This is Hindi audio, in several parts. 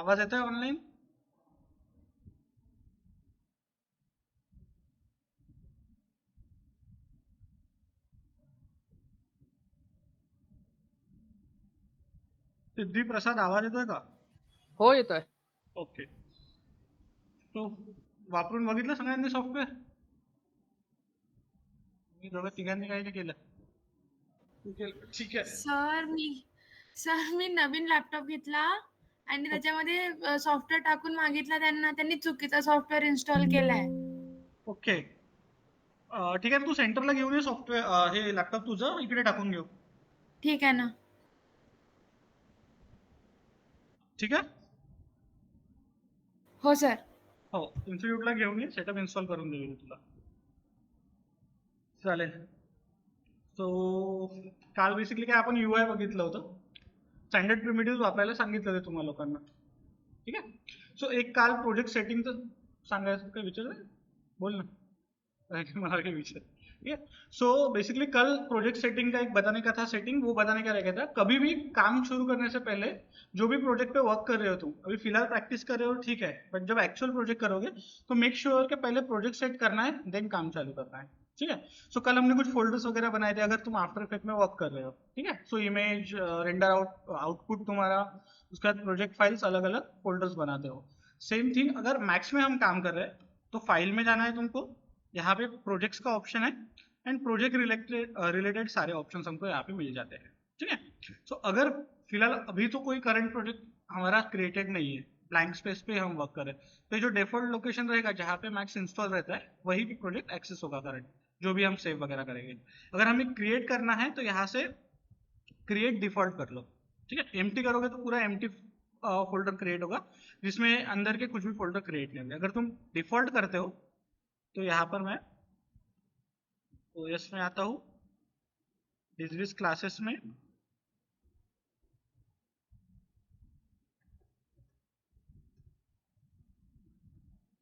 आवाज येतोय ऑनलाईन? सिद्धी प्रसाद आवाज येतोय का? हो येतोय. ओके. तो वापरून बघितलं सगळ्यांनी सॉफ्टवेअर? मी दोघं तिघांनी काही नाही केलं. तू केलं? ठीक आहे. सर मी सर मी नवीन लॅपटॉप घेतला आणि त्याच्यामध्ये सॉफ्टवेअर टाकून मागितला त्यांना, त्यांनी चुकीचा सॉफ्टवेअर इन्स्टॉल केलाय. ओके. ठीक आहे, तू सेंटरला घेऊन ये सॉफ्टवेअर, हे लॅपटॉप तुझं इकडे टाकून घेऊ. ठीक आहे ना. ठीक आहे. हो सर. हो, इन्स्टिट्यूटला घेऊन ये, सेटअप इन्स्टॉल करून देऊ तुला. चालेल. सो काल बेसिकली काय आपण UI बघितलं होतं. स्टँडर्ड प्रिमिटिव्ह वापरायला सांगितलं ते तुम्हाला लोकांना. ठीक आहे. सो एक काल प्रोजेक्ट सेटिंगचं सांगायचं काय विचार बोल ना. मला क्या विचार. ठीक है. सो बेसिकली कल प्रोजेक्ट सेटिंग का एक बताने का था सेटिंग, वो बताने का रह गया था। कभी भी काम शुरू करने से पहले जो भी प्रोजेक्ट पे वर्क कर रहे हो तुम, अभी फिलहाल प्रैक्टिस कर रहे हो ठीक है, बट जब एक्चुअल प्रोजेक्ट करोगे तो मेक श्योर कि पहले प्रोजेक्ट सेट करना है, देन काम चालू करना है। ठीक है. सो कल हमने कुछ फोल्डर्स वगैरह बनाए थे, अगर तुम आफ्टर इफेक्ट में वर्क कर रहे हो। ठीक है. सो इमेज, रेंडर आउटपुट तुम्हारा, उसके बाद प्रोजेक्ट फाइल्स अलग अलग फोल्डर्स बनाते हो। सेम थिंग अगर मैक्स में हम काम कर रहे हैं तो फाइल में जाना है तुमको, यहाँ पे प्रोजेक्ट्स का ऑप्शन है एंड प्रोजेक्ट रिलेटेड सारे ऑप्शंस हमको यहाँ पे मिल जाते हैं। ठीक है. सो अगर फिलहाल अभी तो कोई करंट प्रोजेक्ट हमारा क्रिएटेड नहीं है, ब्लैंक स्पेस पे हम वर्क करें, तो जो डिफॉल्ट लोकेशन रहेगा जहाँ पे मैक्स इंस्टॉल रहता है वही भी प्रोजेक्ट एक्सेस होगा करंट, जो भी हम सेव वगैरह करेंगे। अगर हमें क्रिएट करना है तो यहाँ से क्रिएट डिफॉल्ट कर लो। ठीक है. एम्प्टी करोगे तो पूरा एम्प्टी फोल्डर क्रिएट होगा जिसमें अंदर के कुछ भी फोल्डर क्रिएट नहीं होंगे। अगर तुम डिफॉल्ट करते हो तो यहाँ पर मैं OS में आता हूँ, डिजविस क्लासेस में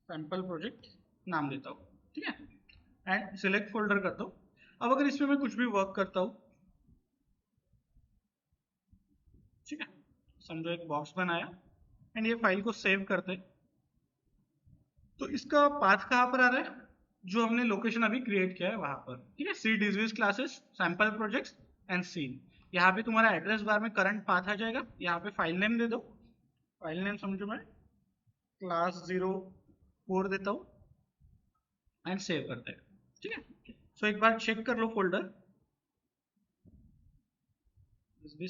सैंपल प्रोजेक्ट नाम देता हूँ। ठीक है. एंड सिलेक्ट फोल्डर करता हूँ। अब अगर इसमें मैं कुछ भी वर्क करता हूँ, ठीक है, समझो एक बॉक्स बनाया एंड ये फाइल को सेव करते, तो इसका पाथ कहाँ पर आ रहा है? जो हमने लोकेशन अभी क्रिएट किया है वहां पर। ठीक है. सी डिजविस classes sample projects and seen, यहाँ पे तुम्हारा एड्रेस बार में करंट पाथ आ जाएगा। यहाँ पे फाइल नेम दे दो, फाइल नेम समझो मैं क्लास 04 देता हूँ एंड सेव करते हैं। ठीक है. सो एक बार चेक कर लो फोल्डर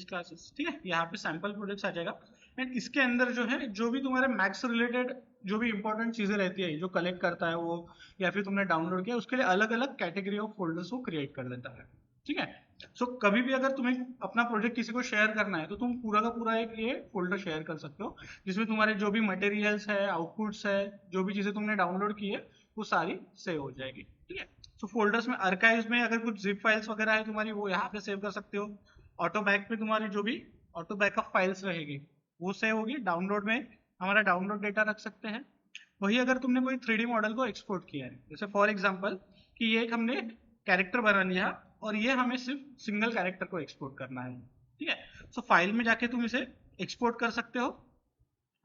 क्लासेस। ठीक है. यहाँ पे सैंपल प्रोजेक्ट्स आ जाएगा एंड इसके अंदर जो है, जो भी तुम्हारे मैक्स रिलेटेड जो भी इंपॉर्टेंट चीजें रहती है, जो कलेक्ट करता है वो, या फिर तुमने डाउनलोड किया, उसके लिए अलग अलग कैटेगरी ऑफ फोल्डर्स को क्रिएट कर देता है। ठीक है. सो कभी भी अगर तुम्हें अपना प्रोजेक्ट किसी को शेयर करना है तो तुम पूरा का पूरा एक ये फोल्डर शेयर कर सकते हो, जिसमें तुम्हारे जो भी मटेरियल्स है, आउटपुट्स है, जो भी चीजें तुमने डाउनलोड की है वो सारी सेव हो जाएगी। ठीक है. सो फोल्डर्स में आर्काइव्स में अगर कुछ जिप फाइल्स वगैरह है तुम्हारी, वो यहाँ पे सेव कर सकते हो। ऑटो बैक पे तुम्हारी जो भी ऑटो बैकअप फाइल्स रहेगी वो सेव होगी। डाउनलोड में हमारा डाउनलोड डेटा रख सकते हैं। वही अगर तुमने कोई 3D मॉडल को एक्सपोर्ट किया है, जैसे फॉर एग्जांपल कि ये एक हमने कैरेक्टर बना लिया और ये हमें सिर्फ सिंगल कैरेक्टर को एक्सपोर्ट करना है। ठीक है. सो फाइल में जाके तुम इसे एक्सपोर्ट कर सकते हो,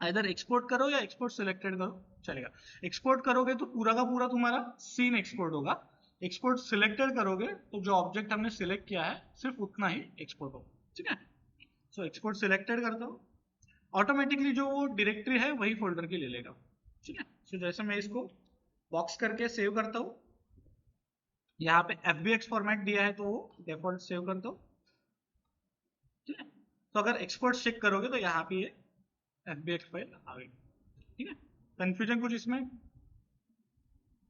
इधर एक्सपोर्ट करो या एक्सपोर्ट सिलेक्टेड करो चलेगा। एक्सपोर्ट करोगे तो पूरा का पूरा तुम्हारा सीन एक्सपोर्ट होगा। एक्सपोर्ट सिलेक्टेड करोगे तो जो ऑब्जेक्ट हमने सिलेक्ट किया है सिर्फ उतना ही एक्सपोर्ट होगा। ठीक है. सो एक्सपोर्ट सिलेक्टेड करता हूँ, ऑटोमेटिकली जो वो डायरेक्टरी है वही फोल्डर की ले लेगा। ठीक है. सो जैसे मैं इसको बॉक्स करके सेव करता हूँ, यहाँ पे FBX फॉर्मेट दिया है तो वो डिफॉल्ट सेव करता हूँ। ठीक है. तो अगर एक्सपोर्ट चेक करोगे तो यहाँ पे ये FBX फाइल आ गई। ठीक है. कंफ्यूजन कुछ इसमें?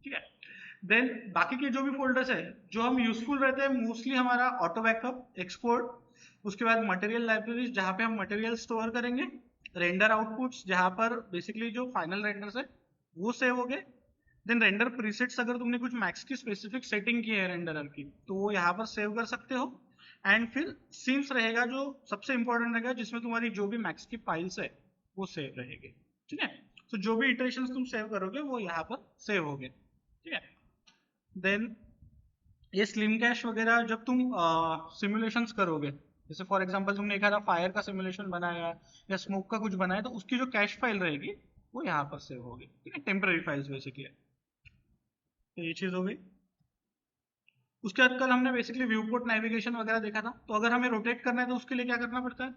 ठीक है. देन बाकी के जो भी फोल्डर्स है जो हम यूजफुल रहते हैं, मोस्टली हमारा ऑटो बैकअप, एक्सपोर्ट, उसके बाद मटेरियल लाइब्रेरीज जहाँ पे हम मटेरियल स्टोर करेंगे, रेंडर आउटपुट्स जहाँ पर बेसिकली जो फाइनल रेंडर्स है वो सेव हो गए। देन रेंडर प्रीसेट्स, अगर तुमने कुछ मैक्स की स्पेसिफिक सेटिंग की है रेंडरर की तो वो यहाँ पर सेव कर सकते हो। एंड फिर सीन्स रहेगा जो सबसे इंपॉर्टेंट रहेगा, जिसमें तुम्हारी जो भी मैक्स की फाइल्स है वो सेव रहेगी। ठीक है. तो जो भी इटरेशंस तुम सेव करोगे वो यहाँ पर सेव होंगे। ठीक है. देन ये स्लिम कैश वगैरह जब तुम सिमुलेशंस करोगे जैसे फॉर एग्जांपल तुमने एक आधा फायर का सिमुलेशन बनाया या स्मोक का कुछ बनाया, तो उसकी जो कैश फाइल रहेगी वो यहाँ पर सेव होगी, ठीक है, टेम्पररी फाइल्स बेसिकली। तो ये चीज हो गई। उसके बाद कल हमने बेसिकली व्यू पोर्ट नेविगेशन वगैरह देखा था। तो अगर हमें रोटेट करना है तो उसके लिए क्या करना पड़ता है?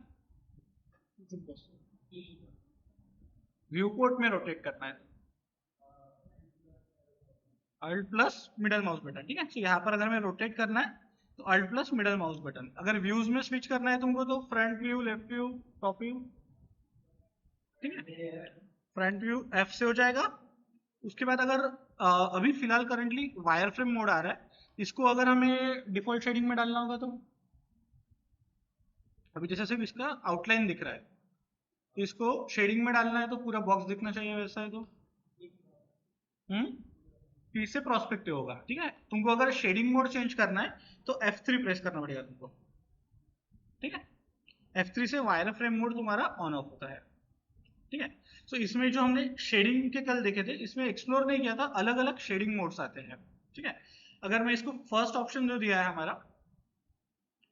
व्यू पोर्ट में रोटेट करना है Alt plus middle mouse button, ठीक है। तो यहाँ पर अगर हमें रोटेट करना है तो Alt plus middle mouse button. अगर व्यूज में स्विच करना है तुमको तो front view, left view, top view, ठीक है। फ्रंट व्यू एफ से हो जाएगा। उसके बाद अगर अभी फिलहाल करंटली वायर फ्रेम मोड आ रहा है, इसको अगर हमें डिफॉल्ट शेडिंग में डालना होगा तो अभी जैसे सिर्फ इसका आउटलाइन दिख रहा है, तो इसको शेडिंग में डालना है तो पूरा बॉक्स दिखना चाहिए, वैसा है तो पी से प्रोस्पेक्टिव होगा, ठीक है। तुमको अगर शेडिंग मोड चेंज करना है तो F3 प्रेस करना पड़ेगा तुमको, ठीक है। F3 से वायर फ्रेम मोड तुम्हारा ऑन ऑफ होता है, ठीक है। तो इसमें जो हमने शेडिंग के कल देखे थे, इसमें एक्सप्लोर नहीं किया था, अलग अलग शेडिंग मोड्स आते हैं, ठीक है। अगर मैं इसको फर्स्ट ऑप्शन जो दिया है हमारा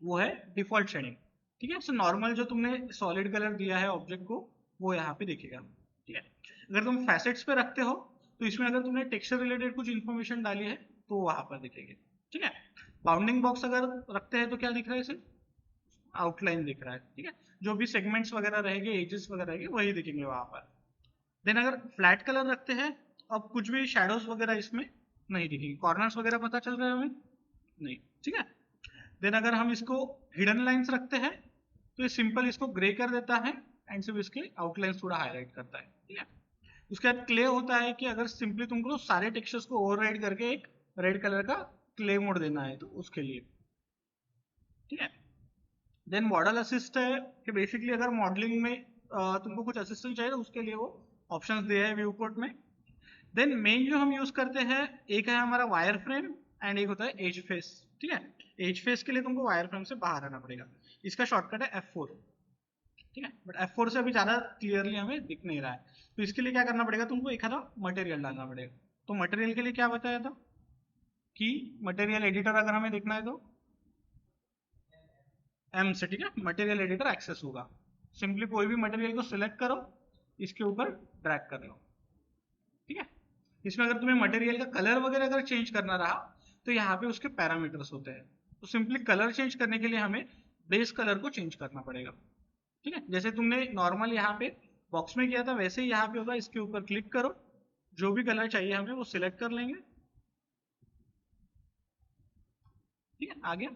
वो है डिफॉल्ट शेडिंग, ठीक है। सो नॉर्मल जो तुमने सॉलिड कलर दिया है ऑब्जेक्ट को वो यहाँ पे दिखेगा, ठीक है। अगर तुम फैसेट्स पे रखते हो तो इसमें अगर तुमने टेक्सचर रिलेटेड कुछ इन्फॉर्मेशन डाली है तो वहां पर दिखेगी, ठीक है। बाउंडिंग बॉक्स अगर रखते हैं तो क्या दिख रहा है इसे? आउटलाइन दिख रहा है, ठीक है। जो भी सेगमेंट्स वगैरह रहेंगे, एजेस वगैरह रहेंगे, वही दिखेंगे वहां पर। देन अगर फ्लैट कलर रखते हैं, अब कुछ भी शेडोज वगैरह इसमें नहीं दिखेंगे, कॉर्नर्स वगैरह पता चल रहा है हमें नहीं, ठीक है। देन अगर हम इसको हिडन लाइंस रखते हैं तो ये सिंपल इसको ग्रे कर देता है एंड सिर्फ इसके आउटलाइंस थोड़ा हाईलाइट करता है, ठीक है। उसके बाद क्ले होता है कि अगर सिंपली तुमको सारे टेक्सचर्स को ओवरराइड करके एक रेड कलर का क्ले मोड देना है तो उसके लिए, ठीक है। देन मॉडल असिस्ट है कि बेसिकली अगर मॉडलिंग में तुमको कुछ असिस्टेंट चाहिए तो उसके लिए वो ऑप्शंस दिए हैं व्यू पोर्ट में। देन मेन जो हम यूज करते हैं, एक है हमारा वायर फ्रेम एंड एक होता है एज फेस, ठीक है। एज फेस के लिए तुमको वायर फ्रेम से बाहर आना पड़ेगा, इसका शॉर्टकट है F4, ठीक है। बट F4 से अभी ज्यादा क्लियरली हमें दिख नहीं रहा है, तो इसके लिए क्या करना पड़ेगा तुमको, एक आधा मटेरियल डालना पड़ेगा। तो मटेरियल के लिए क्या बताया था कि मटेरियल एडिटर अगर हमें देखना है तो M से, ठीक है, मटेरियल एडिटर एक्सेस होगा। सिंपली कोई भी मटेरियल को सिलेक्ट करो, इसके ऊपर ड्रैग कर लो, ठीक है। इसमें अगर तुम्हें मटेरियल का कलर वगैरह अगर चेंज करना रहा तो यहाँ पे उसके पैरामीटर्स होते हैं। तो सिंपली कलर चेंज करने के लिए हमें बेस कलर को चेंज करना पड़ेगा, ठीक है। जैसे तुमने नॉर्मल यहाँ पे बॉक्स में किया था वैसे ही यहाँ पे होगा, इसके ऊपर क्लिक करो, जो भी कलर चाहिए हमें वो सिलेक्ट कर लेंगे, ठीक है, आ गया,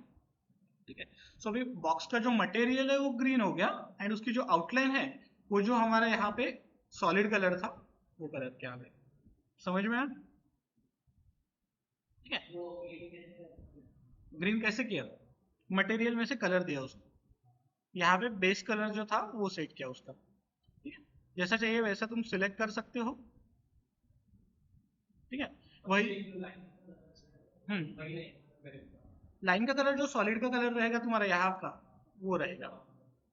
ठीक है। सो अभी बॉक्स का जो मटेरियल है वो ग्रीन हो गया एंड उसकी जो आउटलाइन है वो जो हमारा यहाँ पे सॉलिड कलर था वो कलर क्या आ गया, समझ में आया, ठीक है। ग्रीन कैसे किया? मटेरियल में से कलर दिया उसको, यहाँ पे बेस कलर जो था वो सेट किया उसका, ठीक है। जैसा चाहिए वैसा तुम सिलेक्ट कर सकते हो, ठीक है। वही लाइन का कलर जो सॉलिड का कलर रहेगा तुम्हारा यहाँ का वो रहेगा,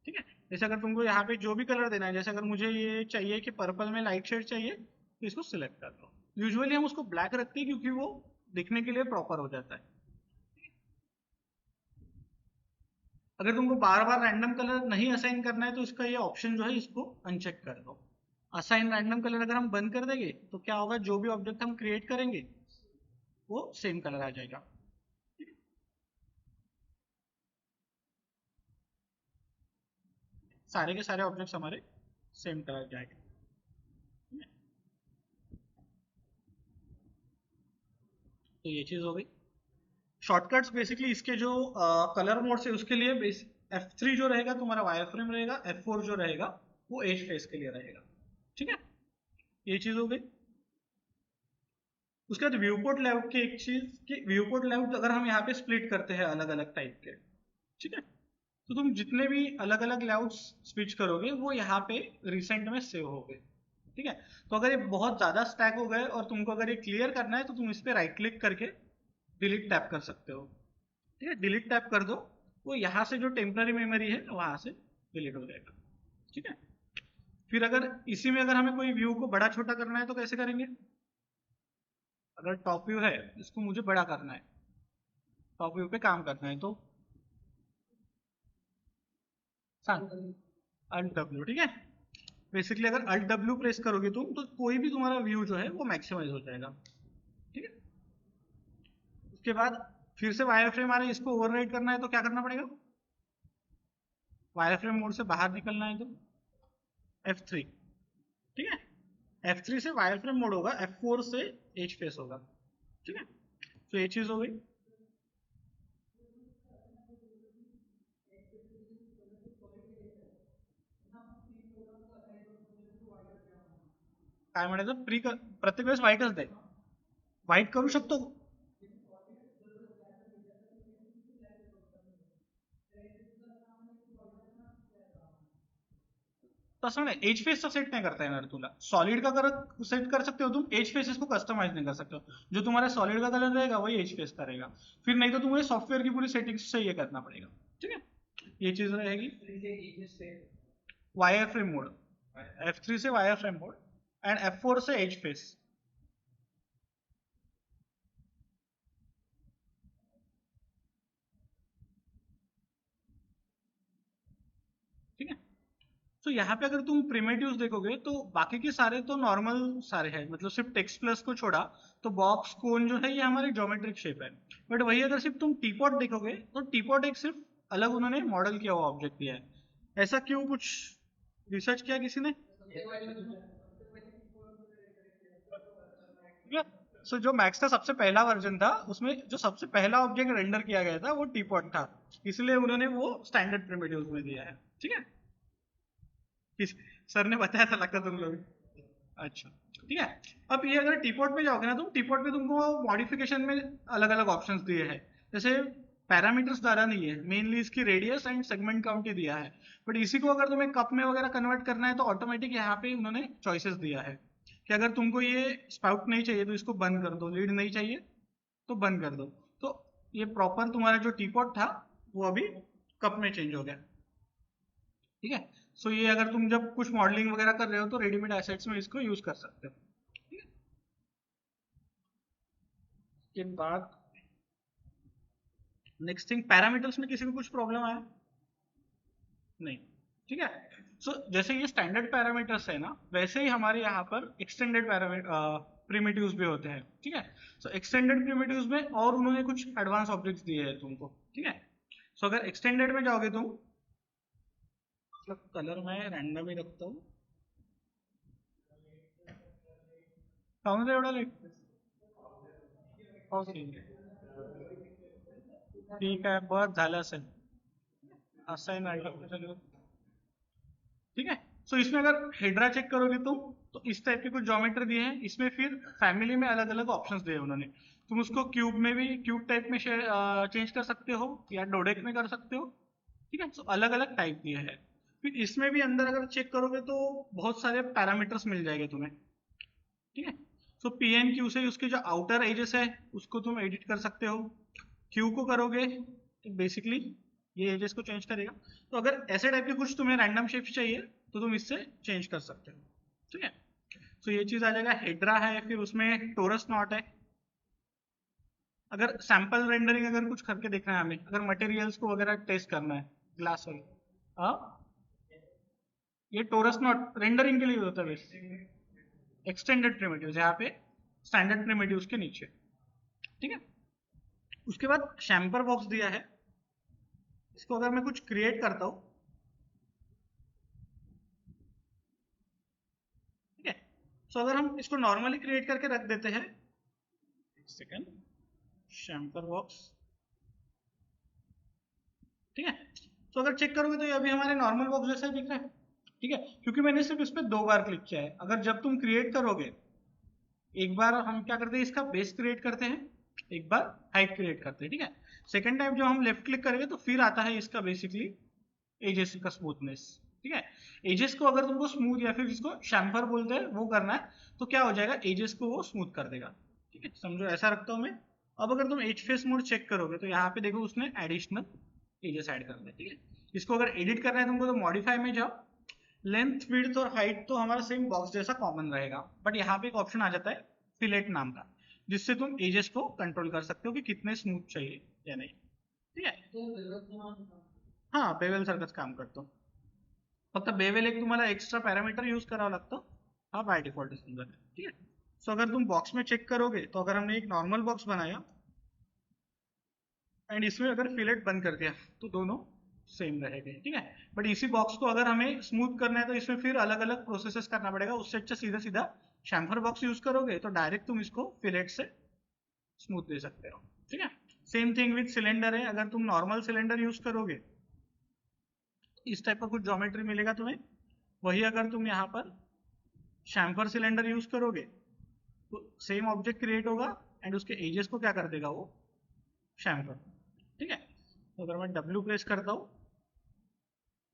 ठीक है। जैसे अगर तुमको यहाँ पे जो भी कलर देना है, जैसे अगर मुझे ये चाहिए कि पर्पल में लाइट शेड चाहिए तो इसको सिलेक्ट कर लो। यूजुअली हम उसको ब्लैक रखते हैं क्योंकि वो दिखने के लिए प्रॉपर हो जाता है। अगर तुमको बार बार रैंडम कलर नहीं असाइन करना है तो इसका ये ऑप्शन जो है इसको अनचेक कर दो। असाइन रैंडम कलर अगर हम बंद कर देंगे तो क्या होगा, जो भी ऑब्जेक्ट हम क्रिएट करेंगे वो सेम कलर आ जाएगा, सारे के सारे ऑब्जेक्ट्स हमारे सेम कलर जाएंगे। तो ये चीज हो गई। शॉर्टकट्स बेसिकली इसके जो कलर मोड से उसके लिए F3 जो रहेगा तुम्हारा वायर फ्रेम रहेगा, F4 जो रहेगा वो एज फेस के लिए रहेगा, ठीक है। ये चीज हो गई। उसके बाद व्यू पोर्ट लेआउट की एक चीज कि व्यू पोर्ट लेआउट अगर हम यहाँ पे स्प्लिट करते हैं अलग अलग टाइप के, ठीक है, तो तुम जितने भी अलग अलग लेआउट्स स्विच करोगे वो यहाँ पे रिसेंट में सेव हो गए, ठीक है। तो अगर ये बहुत ज्यादा स्टैक हो गए और तुमको अगर ये क्लियर करना है तो तुम इस पे राइट क्लिक करके डिलीट टैप कर सकते हो, ठीक है। डिलीट टैप कर दो, वो यहाँ से जो टेम्पररी मेमोरी है वहां से डिलीट हो जाएगा, ठीक है। फिर अगर इसी में अगर हमें कोई व्यू को बड़ा छोटा करना है तो कैसे करेंगे? अगर टॉप व्यू है इसको मुझे बड़ा करना है, टॉप व्यू पे काम करना है तो सांग अल्ट डब्ल्यू, ठीक है। बेसिकली अगर अल्ट डब्ल्यू प्रेस करोगे तुम तो कोई भी तुम्हारा व्यू जो है वो मैक्सिमाइज हो जाएगा, ठीक है। उसके बाद फिर से वायर फ्रेम आ रहा है, इसको ओवरराइड करना है तो क्या करना पड़ेगा, वायर फ्रेम मोड से बाहर निकलना है तो F3, ठीक है। F3 से वायर फ्रेम मोड होगा, F4 से एज फेस होगा, ठीक है। तो ये चीज हो गई। काय म्हणायचं प्री प्रत्येक वेळेस व्हाईटच दे, व्हाईट करू शकतो, तसं नाही एज फेसचा सेट नहीं करता येणार तुला, सॉलिड का कर सेट कर सकते हो तुम, एज फेसेस को कस्टमाइज नहीं कर सकते हो, जो तुम्हारा सॉलिड का कलर रहेगा वही एज फेस करेगा, फिर नहीं तो तुम्हें सॉफ्टवेयर की पूरी सेटिंग्स से ये करना पड़ेगा, ठीक है। ये चीज रहेगी वायर फ्रेम मोड, F3 से wire frame mode and F4 से एज फेस, ठीक है। तो यहाँ पे अगर तुम प्रिमेटिव्स देखोगे तो बाकी के सारे तो नॉर्मल सारे हैं, मतलब सिर्फ टेक्स्ट प्लस को छोड़ा तो बॉक्स कोन जो है ये हमारे ज्योमेट्रिक शेप है। बट वही अगर सिर्फ तुम टीपॉट देखोगे तो टीपॉट एक सिर्फ अलग उन्होंने मॉडल किया हुआ ऑब्जेक्ट दिया है। ऐसा क्यों, कुछ रिसर्च किया किसी ने? सो जो मैक्स का सबसे पहला वर्जन था उसमें जो सबसे पहला ऑब्जेक्ट रेंडर किया गया था वो टीपॉट था, इसलिए उन्होंने वो स्टैंडर्ड प्रिमिटिव्स में दिया है, ठीक है। सर ने बताया था लगता तुम लोग, अच्छा ठीक है। अब ये अगर टीपॉट में जाओगे ना तुम, टीपॉट में तुमको मॉडिफिकेशन में अलग अलग ऑप्शंस दिए हैं, जैसे पैरामीटर्स डाला नहीं है, मेनली इसकी रेडियस एंड सेगमेंट काउंट ही दिया है, बट इसी को अगर तुम्हें कप में वगैरह कन्वर्ट करना है तो ऑटोमेटिक यहाँ पे उन्होंने चॉइसेस दिया है कि अगर तुमको ये स्पाउट नहीं चाहिए तो इसको बंद कर दो, लीड नहीं चाहिए तो बंद कर दो। तो ये प्रॉपर तुम्हारा जो टीपॉट था वो अभी कप में चेंज हो गया, ठीक है। सो ये अगर तुम जब कुछ मॉडलिंग वगैरह कर रहे हो तो रेडीमेड एसेट्स में इसको यूज कर सकते हो, ठीक है। इसके बाद नेक्स्ट थिंग, पैरामीटर्स में किसी को कुछ प्रॉब्लम आया नहीं, ठीक है। सो जैसे ये स्टैंडर्ड पैरामीटर्स है ना, वैसे ही हमारे यहाँ पर एक्सटेंडेड प्रिमिटिव्स भी होते हैं, ठीक है। सो एक्सटेंडेड प्रिमिटिव्स में और उन्होंने कुछ एडवांस ऑब्जेक्ट्स दिए हैं तुमको, ठीक है। सो अगर एक्सटेंडेड में जाओगे तुम, मतलब कलर मैं रैंडम ही रखता हूँ, काउंटर एवढा लेट ठीक आहे, बस झालं असेल, असं नाही, ठीक है। सो इसमें अगर हेड्रा चेक करोगे तुम तो इस टाइप के कुछ ज्योमेट्री दिए हैं, इसमें फिर फैमिली में अलग अलग ऑप्शंस दिए उन्होंने, तुम उसको क्यूब में भी क्यूब टाइप में चेंज कर सकते हो या डोडेक में कर सकते हो, ठीक है। सो अलग अलग टाइप दिए हैं। फिर इसमें भी अंदर अगर चेक करोगे तो बहुत सारे पैरामीटर्स मिल जाएंगे तुम्हें, ठीक है। सो पी एन क्यू से उसके जो आउटर एजेस है उसको तुम एडिट कर सकते हो, क्यू को करोगे तो बेसिकली ये एजेस को चेंज करेगा। तो अगर ऐसे टाइप के कुछ तुम्हें रैंडम शेप्स चाहिए तो तुम इससे चेंज कर सकते हो, ठीक है। तो ये चीज आ जाएगा, हेड्रा है, फिर उसमें टोरस नॉट है। अगर सैंपल रेंडरिंग अगर कुछ करके देखना है हमें, अगर मटेरियल्स को वगैरह टेस्ट करना है ग्लास वगैरह, ये टोरस नॉट रेंडरिंग के लिए होता है वैसे, एक्सटेंडेड प्रिमिटिव्स यहाँ पे स्टैंडर्ड प्रिमिटिव्स के नीचे, ठीक है। उसके बाद शैम्पर बॉक्स दिया है, इसको अगर मैं कुछ क्रिएट करता हूं, ठीक है। सो अगर हम इसको नॉर्मली क्रिएट करके रख देते हैं, एक सेकेंड, शैम्पर बॉक्स, ठीक है। तो अगर चेक करोगे तो ये अभी हमारे नॉर्मल बॉक्स जैसा दिख रहा है, ठीक है, क्योंकि मैंने सिर्फ इस पर 2 बार क्लिक किया है। अगर जब तुम क्रिएट करोगे, एक बार हम क्या करते हैं इसका बेस क्रिएट करते हैं, एक बार हाइट क्रिएट करते हैं, ठीक है। सेकेंड टाइम जब हम लेफ्ट क्लिक करेंगे तो फिर आता है इसका बेसिकली एजेस का स्मूथनेस, ठीक है। एजेस को अगर तुमको स्मूथ या फिर जिसको शैम्पर बोलते हैं वो करना है तो क्या हो जाएगा, एजेस को वो स्मूथ कर देगा, ठीक है। समझो ऐसा रखता हूं मैं। अब अगर तुम एज फेस मोड चेक करोगे तो यहाँ पे देखो उसने एडिशनल एजेस ऐड कर दिया, ठीक है। इसको अगर एडिट करना है तुमको तो मॉडिफाई में जाओ, लेंथ विड्थ और हाइट तो हमारा सेम बॉक्स जैसा कॉमन रहेगा, बट यहाँ पे एक ऑप्शन आ जाता है फिलेट नाम का, जिससे तुम एजेस को कंट्रोल कर सकते हो कि कितने स्मूथ चाहिए या नहीं, ठीक है। हाँ बेवेल सर्कस काम करता हूँ, फक्त बेवेल एक तुम्हाला एक्स्ट्रा पॅरामीटर यूज करावं लागतं, हा बाय डिफॉल्ट समजा, ठीक है। सो अगर तुम बॉक्स में चेक करोगे तो अगर हमने एक नॉर्मल बॉक्स बनाया एंड इसमें अगर फिलेट बंद कर दिया तो दोनों सेम रहेंगे, ठीक है। बट इसी बॉक्स को अगर हमें स्मूथ करना है तो इसमें फिर अलग अलग प्रोसेसेस करना पड़ेगा, उससे अच्छा सीधा सीधा शैम्फर बॉक्स यूज करोगे तो डायरेक्ट तुम इसको फिलेट से स्मूथ दे सकते हो, ठीक है। सेम थिंग विथ सिलेंडर है, अगर तुम नॉर्मल सिलेंडर यूज करोगे इस टाइप का कुछ ज्योमेट्री मिलेगा तुम्हें, वही अगर तुम यहाँ पर शैम्फर सिलेंडर यूज करोगे तो सेम ऑब्जेक्ट क्रिएट होगा एंड उसके एजेस को क्या कर देगा वो शैम्फर, ठीक है। तो अगर मैं W प्रेस करता हूँ,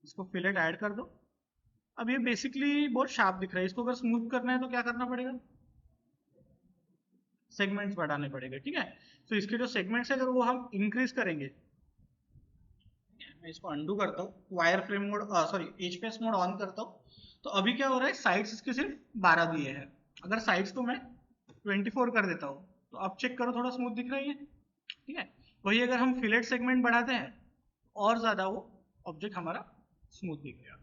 इसको फिलेट ऐड कर दो। अब ये बेसिकली बहुत शार्प दिख रहा है, इसको अगर स्मूथ करना है तो क्या करना पड़ेगा, सेगमेंट्स बढ़ाने पड़ेंगे, ठीक है। तो इसके जो सेगमेंट्स है अगर वो हम इंक्रीज करेंगे, मैं इसको अंडू करता हूँ, wire frame mode sorry HPS mode on करता हूँ, तो अभी क्या हो रहा है, साइड्स इसके सिर्फ 12 दिए हैं। अगर साइड्स को मैं 24 कर देता हूँ तो अब चेक करो थोड़ा स्मूथ दिख रही है, ठीक है। वही अगर हम फिलेट सेगमेंट बढ़ाते हैं और ज्यादा वो ऑब्जेक्ट हमारा स्मूथ दिखेगा,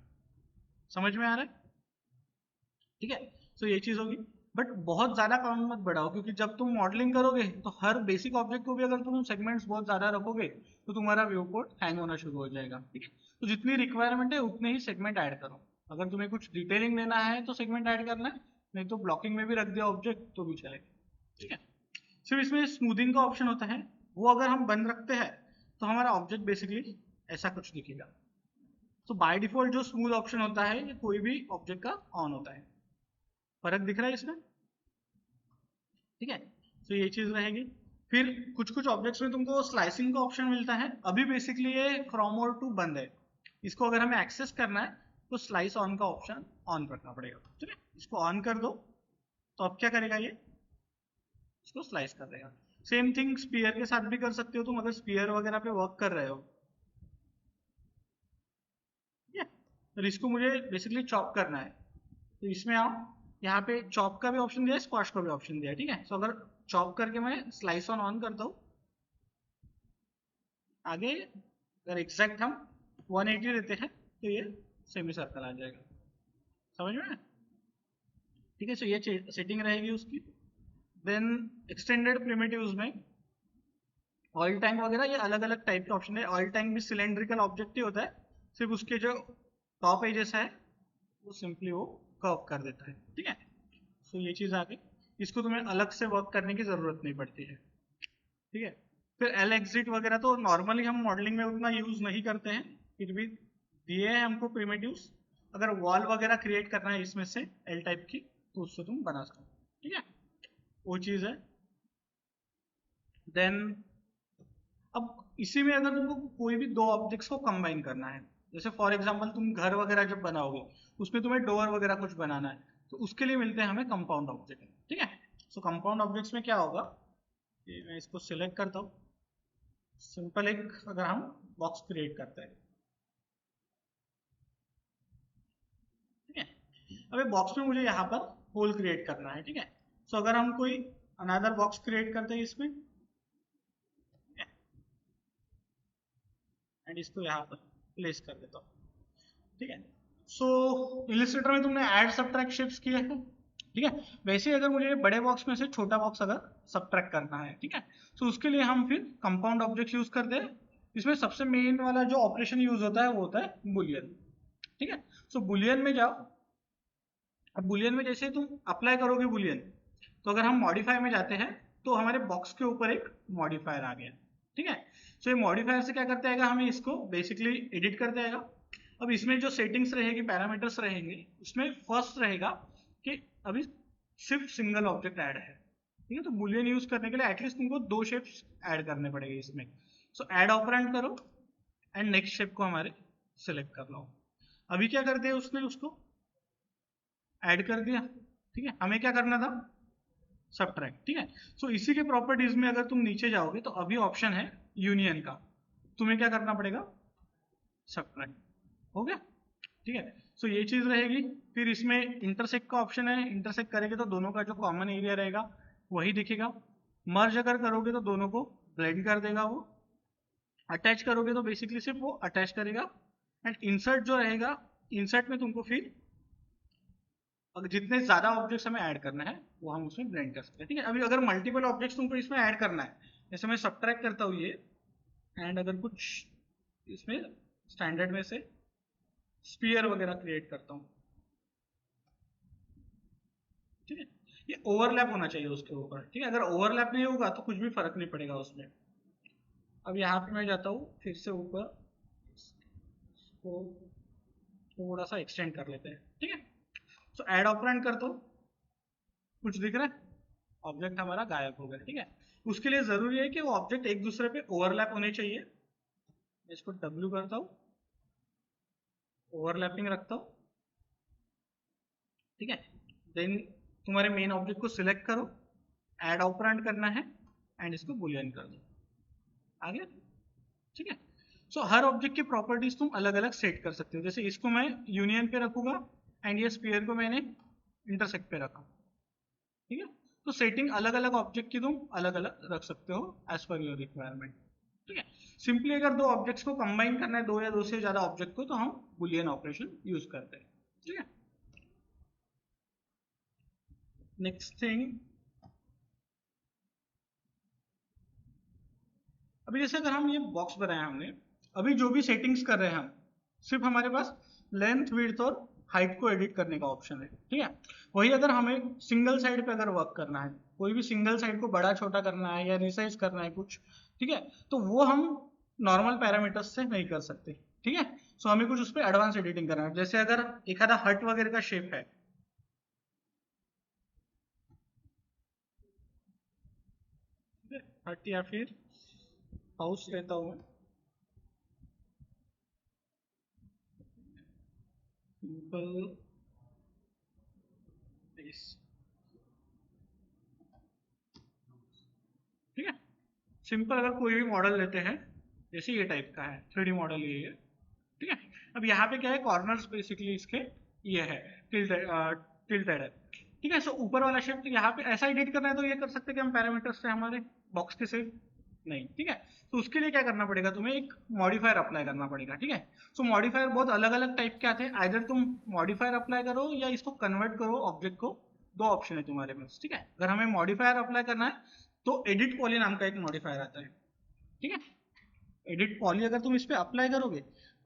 समझ में आ रहा है, ठीक है। तो ये चीज होगी, बट बहुत ज्यादा काम मत बढ़ाओ, क्योंकि जब तुम मॉडलिंग करोगे तो हर बेसिक ऑब्जेक्ट को भी अगर तुम सेगमेंट्स बहुत ज्यादा रखोगे तो तुम्हारा व्यू पोर्ट हैंग होना शुरू हो जाएगा, ठीक है। तो जितनी रिक्वायरमेंट है उतने ही सेगमेंट ऐड करो, अगर तुम्हें कुछ डिटेलिंग लेना है तो सेगमेंट ऐड करना है, नहीं तो ब्लॉकिंग में भी रख दिया ऑब्जेक्ट तो भी चलेगा, ठीक है। सिर्फ इसमें स्मूथिंग का ऑप्शन होता है, वो अगर हम बंद रखते हैं तो हमारा ऑब्जेक्ट बेसिकली ऐसा कुछ दिखेगा। तो बाय डिफॉल्ट जो स्मूथ ऑप्शन होता है ये कोई भी ऑब्जेक्ट का ऑन होता है, फर्क दिख रहा है इसमें, ठीक है। तो ये चीज रहेगी। फिर कुछ कुछ ऑब्जेक्ट्स में तुमको स्लाइसिंग का ऑप्शन मिलता है, अभी बेसिकली ये फ्रॉम और टू बंद है, इसको अगर हमें एक्सेस करना है तो स्लाइस ऑन का ऑप्शन ऑन रखना पड़ेगा, ठीक है। इसको ऑन कर दो तो अब क्या करेगा ये, इसको स्लाइस कर देगा। सेम थिंग स्पीयर के साथ भी कर सकते हो तुम, अगर स्पीयर वगैरह पे वर्क कर रहे हो, ठीक है। तो इसको मुझे बेसिकली चॉप करना है तो इसमें आओ, यहाँ पे चॉप का भी ऑप्शन दिया है, स्क्वाश का भी ऑप्शन दिया है, ठीक है। सो अगर चॉप करके मैं स्लाइस ऑन करता हूँ, आगे अगर एग्जैक्ट हम 180 देते हैं तो ये सेमी सर्कल आ जाएगा, समझ में, ठीक है। सो ये सेटिंग रहेगी उसकी। देन एक्सटेंडेड प्रिमिटिव्स में ऑयल टैंक वगैरह ये अलग अलग टाइप के ऑप्शन है, ऑयल टैंक भी सिलेंड्रिकल ऑब्जेक्ट ही होता है, सिर्फ उसके जो टॉप एजेस है वो सिंपली वो कर्व कर देता है, ठीक है। सो ये चीज आ गई, इसको तुम्हें अलग से वर्क करने की जरूरत नहीं पड़ती है, ठीक है। फिर एल एग्जिट वगैरह तो नॉर्मली हम मॉडलिंग में उतना यूज नहीं करते हैं, फिर भी दिए हैं हमको प्रिमिटिव्स, अगर वॉल वगैरह क्रिएट करना है इसमें से एल टाइप की तो उससे तुम बना सकते हो, ठीक है, वो चीज है। देन अब इसी में अगर तुमको कोई भी दो ऑब्जेक्ट्स को कंबाइन करना है, जैसे फॉर एग्जांपल तुम घर वगैरह जब बनाओगे उसमें तुम्हें डोर वगैरह कुछ बनाना है, तो उसके लिए मिलते हैं हमें कंपाउंड ऑब्जेक्ट, ठीक है। सो कंपाउंड ऑब्जेक्ट्स में क्या होगा, ये मैं इसको सिलेक्ट करता हूँ, सिंपल एक अगर हम बॉक्स क्रिएट करते हैं, ठीक है। अब बॉक्स में मुझे यहाँ पर होल क्रिएट करना है, ठीक है। सो अगर हम कोई अनदर बॉक्स क्रिएट करते हैं इसमें एंड इसको यहाँ पर प्लेस कर देता हूँ, ठीक है। सो इलिस्ट्रेटर में तुमने ऐड सबट्रैक्ट शेप्स किए हैं, ठीक है। वैसे अगर मुझे बड़े बॉक्स में से छोटा बॉक्स अगर सबट्रैक्ट करना है, ठीक है, तो उसके लिए हम फिर कंपाउंड ऑब्जेक्ट यूज करते हैं। इसमें सबसे मेन वाला जो ऑपरेशन यूज होता है वो होता है बुलियन, ठीक है। सो बुलियन में जाओ, अब बुलियन में जैसे तुम अप्लाई करोगे बुलियन, तो अगर हम मॉडिफाई में जाते हैं तो हमारे बॉक्स के ऊपर एक मॉडिफायर आ गया, ठीक है। सो ये मॉडिफायर से क्या करते आएगा, हमें इसको बेसिकली एडिट करते आएगा। अब इसमें जो सेटिंग्स रहेगी, पैरामीटर्स रहेंगे, उसमें फर्स्ट रहेगा कि अभी सिर्फ सिंगल ऑब्जेक्ट ऐड है, ठीक है। तो बुलियन यूज करने के लिए एटलीस्ट तुमको दो शेप्स ऐड करने पड़ेंगे इसमें। सो ऐड ऑपरेंड करो एंड नेक्स्ट शेप को हमारे सिलेक्ट कर लो। अभी क्या कर दिया उसने, उसको ऐड कर दिया, ठीक है। हमें क्या करना था, सबट्रैक्ट, ठीक है। सो इसी के प्रॉपर्टीज में अगर तुम नीचे जाओगे तो अभी ऑप्शन है यूनियन का, तुम्हें क्या करना पड़ेगा, सबट्रैक्ट, हो गया, ठीक है। सो ये चीज रहेगी। फिर इसमें इंटरसेक्ट का ऑप्शन है, इंटरसेक्ट करेंगे तो दोनों का जो कॉमन एरिया रहेगा वही दिखेगा। मर्ज अगर करोगे तो दोनों को ब्लेंड कर देगा वो। अटैच करोगे तो बेसिकली सिर्फ वो अटैच करेगा। एंड इंसर्ट जो रहेगा इंसर्ट में तुमको फिर अगर जितने ज्यादा ऑब्जेक्ट्स हमें ऐड करना है वो हम उसमें ब्लेंड कर सकते हैं, ठीक है। अभी अगर मल्टीपल ऑब्जेक्ट्स तुमको इसमें ऐड करना है, जैसे मैं सब्ट्रैक्ट करता हूँ ये, एंड अगर कुछ इसमें स्टैंडर्ड में से स्फीयर वगैरह क्रिएट करता हूँ, ठीक है। ये ओवरलैप होना चाहिए उसके ऊपर, ठीक है। अगर ओवरलैप नहीं होगा तो कुछ भी फर्क नहीं पड़ेगा उसमें। अब यहाँ पे मैं जाता हूँ फिर से ऊपर, इसको थोड़ा सा एक्सटेंड कर लेते हैं, ठीक है। सो ऐड ऑपरेंड करता हूँ, कुछ दिख रहा है, ऑब्जेक्ट हमारा गायब हो गया, ठीक है। उसके लिए जरूरी है कि वो ऑब्जेक्ट एक दूसरे पे ओवरलैप होने चाहिए। इसको W करता हूँ, ओवरलैपिंग रखता हूँ, ठीक है। देन तुम्हारे मेन ऑब्जेक्ट को सिलेक्ट करो, ऐड ऑपरेंड करना है, एंड इसको बुलियन कर दो, आ गया, ठीक है। सो हर ऑब्जेक्ट की प्रॉपर्टीज तुम अलग अलग सेट कर सकते हो। जैसे इसको मैं यूनियन पे रखूंगा, एंड ये स्फीयर को मैंने इंटरसेक्ट पे रखा, ठीक है। तो सेटिंग अलग अलग ऑब्जेक्ट की तुम अलग अलग रख सकते हो एज पर योर रिक्वायरमेंट, ठीक है। सिंपली अगर दो ऑब्जेक्ट्स को कंबाइन करना है, दो या दो से ज्यादा ऑब्जेक्ट को, तो हम बुलियन ऑपरेशन यूज करते हैं, ठीक है। नेक्स्ट थिंग, अभी जैसे अगर हम ये बॉक्स बनाया हमने, अभी जो भी सेटिंग्स कर रहे हैं हम, सिर्फ हमारे पास लेंथ, विड्थ और हाइट को एडिट करने का ऑप्शन है, ठीक है। वही अगर हमें सिंगल साइड पे अगर वर्क करना है, कोई भी सिंगल साइड को बड़ा छोटा करना है या रिसाइज करना है कुछ, ठीक है, तो वो हम नॉर्मल पैरामीटर्स से नहीं कर सकते, ठीक है। सो हमें कुछ उस पर एडवांस एडिटिंग करना है। जैसे अगर एक आधा हट वगैरह का शेप है, हट या फिर हाउस लेता हूँ मैं, सिंपल बेस, ठीक है। सिंपल अगर कोई भी मॉडल लेते हैं, जैसे ये टाइप का है 3D मॉडल ये है, ठीक है। अब यहाँ पे क्या है, कॉर्नर्स बेसिकली इसके ये है, टिल्टेड है, ठीक है। सो ऊपर वाला शेप यहाँ पे ऐसा एडिट करना है तो ये कर सकते हैं कि हम पैरामीटर्स से हमारे बॉक्स के से नहीं, ठीक है। तो उसके लिए क्या करना पड़ेगा, तुम्हें एक मॉडिफायर अप्लाई करना पड़ेगा, ठीक है। सो मॉडिफायर बहुत अलग अलग टाइप के आते हैं, आइदर तुम मॉडिफायर अप्लाई करो या इसको कन्वर्ट करो ऑब्जेक्ट को, दो ऑप्शन है तुम्हारे पास, ठीक है। अगर हमें मॉडिफायर अप्लाई करना है तो एडिट पॉली नाम का एक मॉडिफायर आता है, ठीक है। एडिट पॉली अगर तुम इस पे अप्लाई करोगे,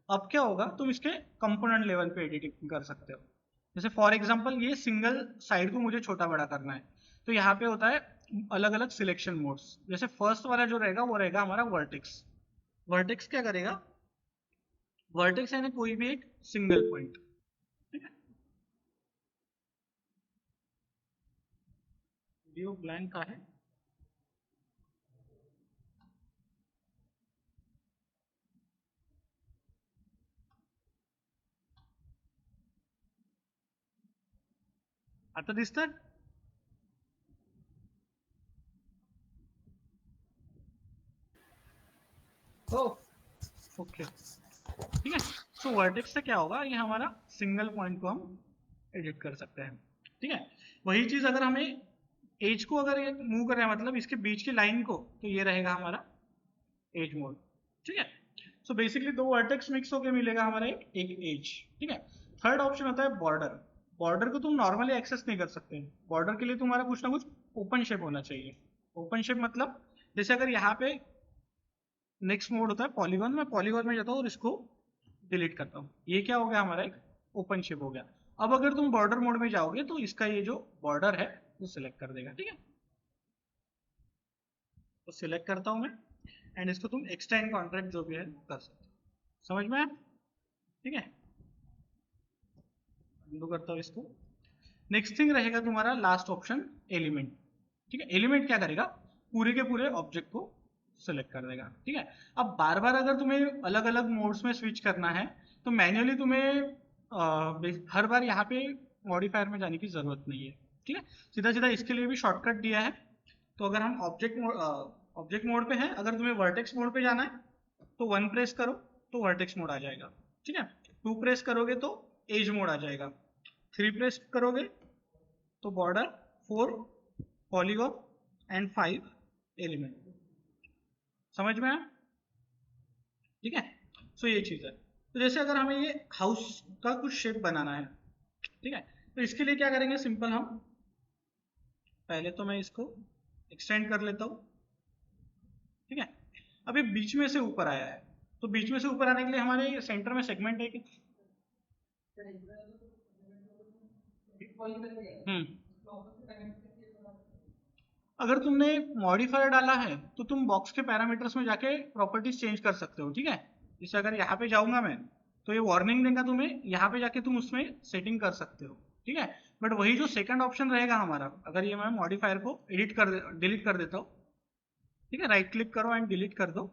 अब क्या होगा, तुम इसके कंपोनेंट लेवल पे एडिटिंग कर सकते हो। जैसे फॉर एग्जांपल ये सिंगल साइड को मुझे छोटा बड़ा करना है, तो यहाँ पे होता है अलग अलग सिलेक्शन मोड्स। जैसे फर्स्ट वाला जो रहेगा वो रहेगा हमारा वर्टेक्स। वर्टेक्स क्या करेगा, वर्टेक्स यानी कोई भी एक सिंगल पॉइंट, ठीक है। वीडियो ब्लैंक का है, आता दिसतं, हो, ओके, ठीक है। सो वर्टेक्स से क्या होगा, ये हमारा सिंगल पॉइंट को हम एडिट कर सकते हैं, ठीक है। वही चीज अगर हमें एज को अगर मूव करना है, मतलब इसके बीच की लाइन को, तो ये रहेगा हमारा एज मोड, ठीक है। सो बेसिकली दो वर्टेक्स मिक्स होकर मिलेगा हमारा एक एज, ठीक है। थर्ड ऑप्शन होता है बॉर्डर। बॉर्डर को तुम नॉर्मली एक्सेस नहीं कर सकते, बॉर्डर के लिए तुम्हारा कुछ ना कुछ ओपन शेप होना चाहिए। ओपन शेप मतलब जैसे अगर यहाँ पे नेक्स्ट मोड होता है पॉलीगॉन, मैं पॉलीगॉन में जाता हूँ और इसको डिलीट करता हूँ, ये क्या हो गया हमारा एक ओपन शेप हो गया। अब अगर तुम बॉर्डर मोड में जाओगे तो इसका ये जो बॉर्डर है वो सिलेक्ट कर देगा, ठीक है। तो सिलेक्ट करता हूँ मैं, एंड इसको तुम एक्सटेंड कॉन्ट्रैक्ट जो भी है कर सकते हो, समझ में आया, ठीक है। अंडू करता हूँ इसको। नेक्स्ट थिंग रहेगा तुम्हारा लास्ट ऑप्शन एलिमेंट, ठीक है। एलिमेंट क्या करेगा, पूरे के पूरे ऑब्जेक्ट को सेलेक्ट कर देगा, ठीक है। अब बार बार अगर तुम्हें अलग अलग मोड्स में स्विच करना है तो मैन्युअली तुम्हें हर बार यहाँ पे मॉडिफायर में जाने की जरूरत नहीं है, ठीक है। सीधा सीधा इसके लिए भी शॉर्टकट दिया है। तो अगर हम ऑब्जेक्ट मोड पे हैं, अगर तुम्हें वर्टेक्स मोड पे जाना है तो 1 प्रेस करो तो वर्टेक्स मोड आ जाएगा, ठीक है। 2 प्रेस करोगे तो एज मोड आ जाएगा, 3 प्रेस करोगे तो बॉर्डर, 4 पॉलीगॉन, एंड 5 एलिमेंट, समझ में आया, ठीक है। सो ये चीज है। तो जैसे अगर हमें ये हाउस का कुछ शेप बनाना है, ठीक है, तो इसके लिए क्या करेंगे, सिंपल हम पहले तो मैं इसको एक्सटेंड कर लेता हूँ, ठीक है। अभी बीच में से ऊपर आया है, तो बीच में से ऊपर आने के लिए हमारे सेंटर में सेगमेंट है कि अगर तुमने मॉडिफायर डाला है तो तुम बॉक्स के पैरामीटर्स में जाके प्रॉपर्टीज चेंज कर सकते हो, ठीक है। जैसे अगर यहाँ पे जाऊंगा मैं तो ये वार्निंग देगा तुम्हें, यहाँ पे जाके तुम उसमें सेटिंग कर सकते हो, ठीक है। बट वही जो सेकंड ऑप्शन रहेगा हमारा, अगर ये मैं मॉडिफायर को डिलीट कर देता हूँ, ठीक है, राइट क्लिक करो एंड डिलीट कर दो,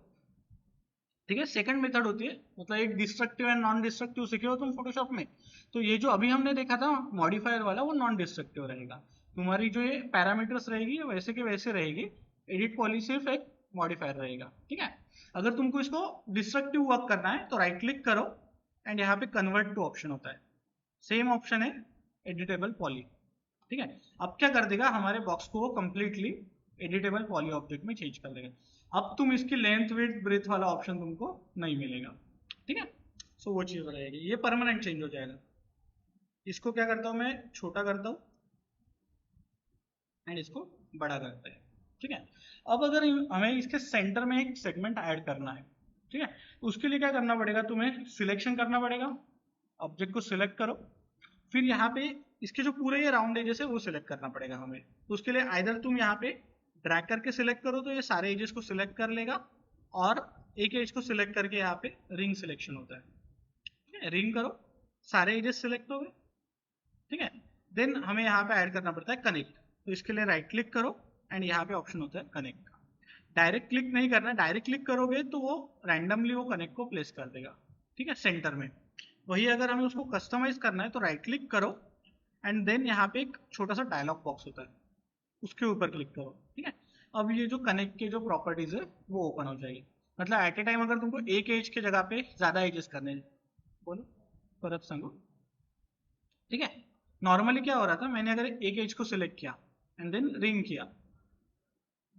ठीक है। सेकंड मेथड होती है, मतलब एक डिस्ट्रक्टिव एंड नॉन डिस्ट्रक्टिव सीखे हो तुम फोटोशॉप में, तो ये जो अभी हमने देखा था मॉडिफायर वाला वो नॉन डिस्ट्रक्टिव रहेगा। तुम्हारी जो ये पैरामीटर्स रहेगी वैसे के वैसे रहेगी, एडिट पॉली सिर्फ एक मॉडिफायर रहेगा, ठीक है। अगर तुमको इसको डिस्ट्रक्टिव वर्क करना है तो राइट क्लिक करो एंड यहाँ पे कन्वर्ट टू ऑप्शन होता है, सेम ऑप्शन है एडिटेबल पॉली, ठीक है। अब क्या कर देगा, हमारे बॉक्स को वो कंप्लीटली एडिटेबल पॉली ऑब्जेक्ट में चेंज कर देगा। अब तुम इसकी लेंथ विड्थ ब्रेथ वाला ऑप्शन तुमको नहीं मिलेगा, ठीक है। सो वो चीज रहेगी, ये परमानेंट चेंज हो जाएगा। इसको क्या करता हूँ मैं, छोटा करता हूँ एंड इसको बड़ा करता है, ठीक है। अब अगर हमें इसके सेंटर में एक सेगमेंट ऐड करना है, ठीक है, तो उसके लिए क्या करना पड़ेगा, तुम्हें सिलेक्शन करना पड़ेगा, ऑब्जेक्ट को सिलेक्ट करो, फिर यहाँ पे इसके जो पूरे ये राउंड एजेस है वो सिलेक्ट करना पड़ेगा हमें। तो उसके लिए आइदर तुम यहाँ पे ड्रैग करके सिलेक्ट करो तो ये सारे एजेस को सिलेक्ट कर लेगा, और एक एज को सिलेक्ट करके यहाँ पे रिंग सिलेक्शन होता है, ठीक है, रिंग करो, सारे एजेस सिलेक्ट हो गए, ठीक है। देन हमें यहाँ पे ऐड करना पड़ता है कनेक्ट, तो इसके लिए राइट क्लिक करो एंड यहाँ पे ऑप्शन होता है कनेक्ट का। डायरेक्ट क्लिक नहीं करना, डायरेक्ट क्लिक करोगे तो वो रैंडमली वो कनेक्ट को प्लेस कर देगा, ठीक है, सेंटर में। वही अगर हमें उसको कस्टमाइज करना है तो राइट क्लिक करो एंड देन यहाँ पे एक छोटा सा डायलॉग बॉक्स होता है, उसके ऊपर क्लिक करो, ठीक है। अब ये जो कनेक्ट के जो प्रॉपर्टीज है वो ओपन हो जाएगी, मतलब एट ए टाइम अगर तुमको एक एज के जगह पे ज्यादा एजेस करने हैं, बोलो परत संगो, ठीक है। नॉर्मली क्या हो रहा था, मैंने अगर एक एज को सिलेक्ट किया एंड देन रिंग किया,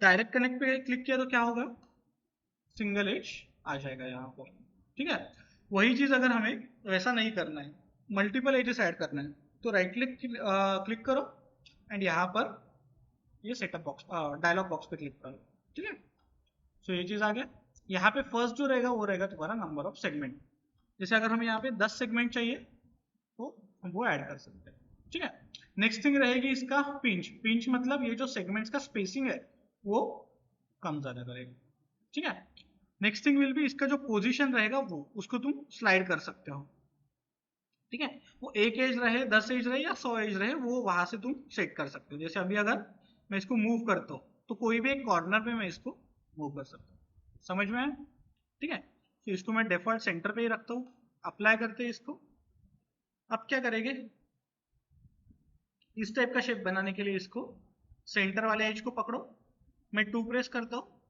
डायरेक्ट कनेक्ट पे क्लिक किया तो क्या होगा, सिंगल एज आ जाएगा यहाँ पर, ठीक है। वही चीज अगर हमें वैसा नहीं करना है, मल्टीपल एजेस ऐड करना है, तो राइट क्लिक करो एंड यहाँ पर ये सेटअप बॉक्स डायलॉग बॉक्स पे क्लिक करो, ठीक है। सो ये चीज आ गया। यहाँ पे फर्स्ट जो रहेगा वो रहेगा तुम्हारा नंबर ऑफ सेगमेंट, जैसे अगर हमें यहाँ पे 10 सेगमेंट चाहिए तो हम वो ऐड कर सकते हैं, ठीक है। नेक्स्ट थिंग रहेगी इसका पिंच, पिंच मतलब ये जो सेगमेंट्स का स्पेसिंग है वो कम ज्यादा करेगा, ठीक है। नेक्स्ट थिंग विल बी इसका जो पोजीशन रहेगा वो उसको तुम स्लाइड कर सकते हो, ठीक है। वो एक एज रहे, 10 एज रहे या 100 एज रहे, वो वहां से तुम सेट कर सकते हो। जैसे अभी अगर मैं इसको मूव करता हूँ तो कोई भी एक कॉर्नर पे मैं इसको मूव कर सकता हूँ, समझ में आया, ठीक है। तो इसको मैं डिफॉल्ट सेंटर पे ही रखता हूँ, अप्लाई करते हैं इसको। अब क्या करेंगे, इस टाइप का शेप बनाने के लिए इसको सेंटर वाले एज को पकड़ो, मैं 2 प्रेस करता हूँ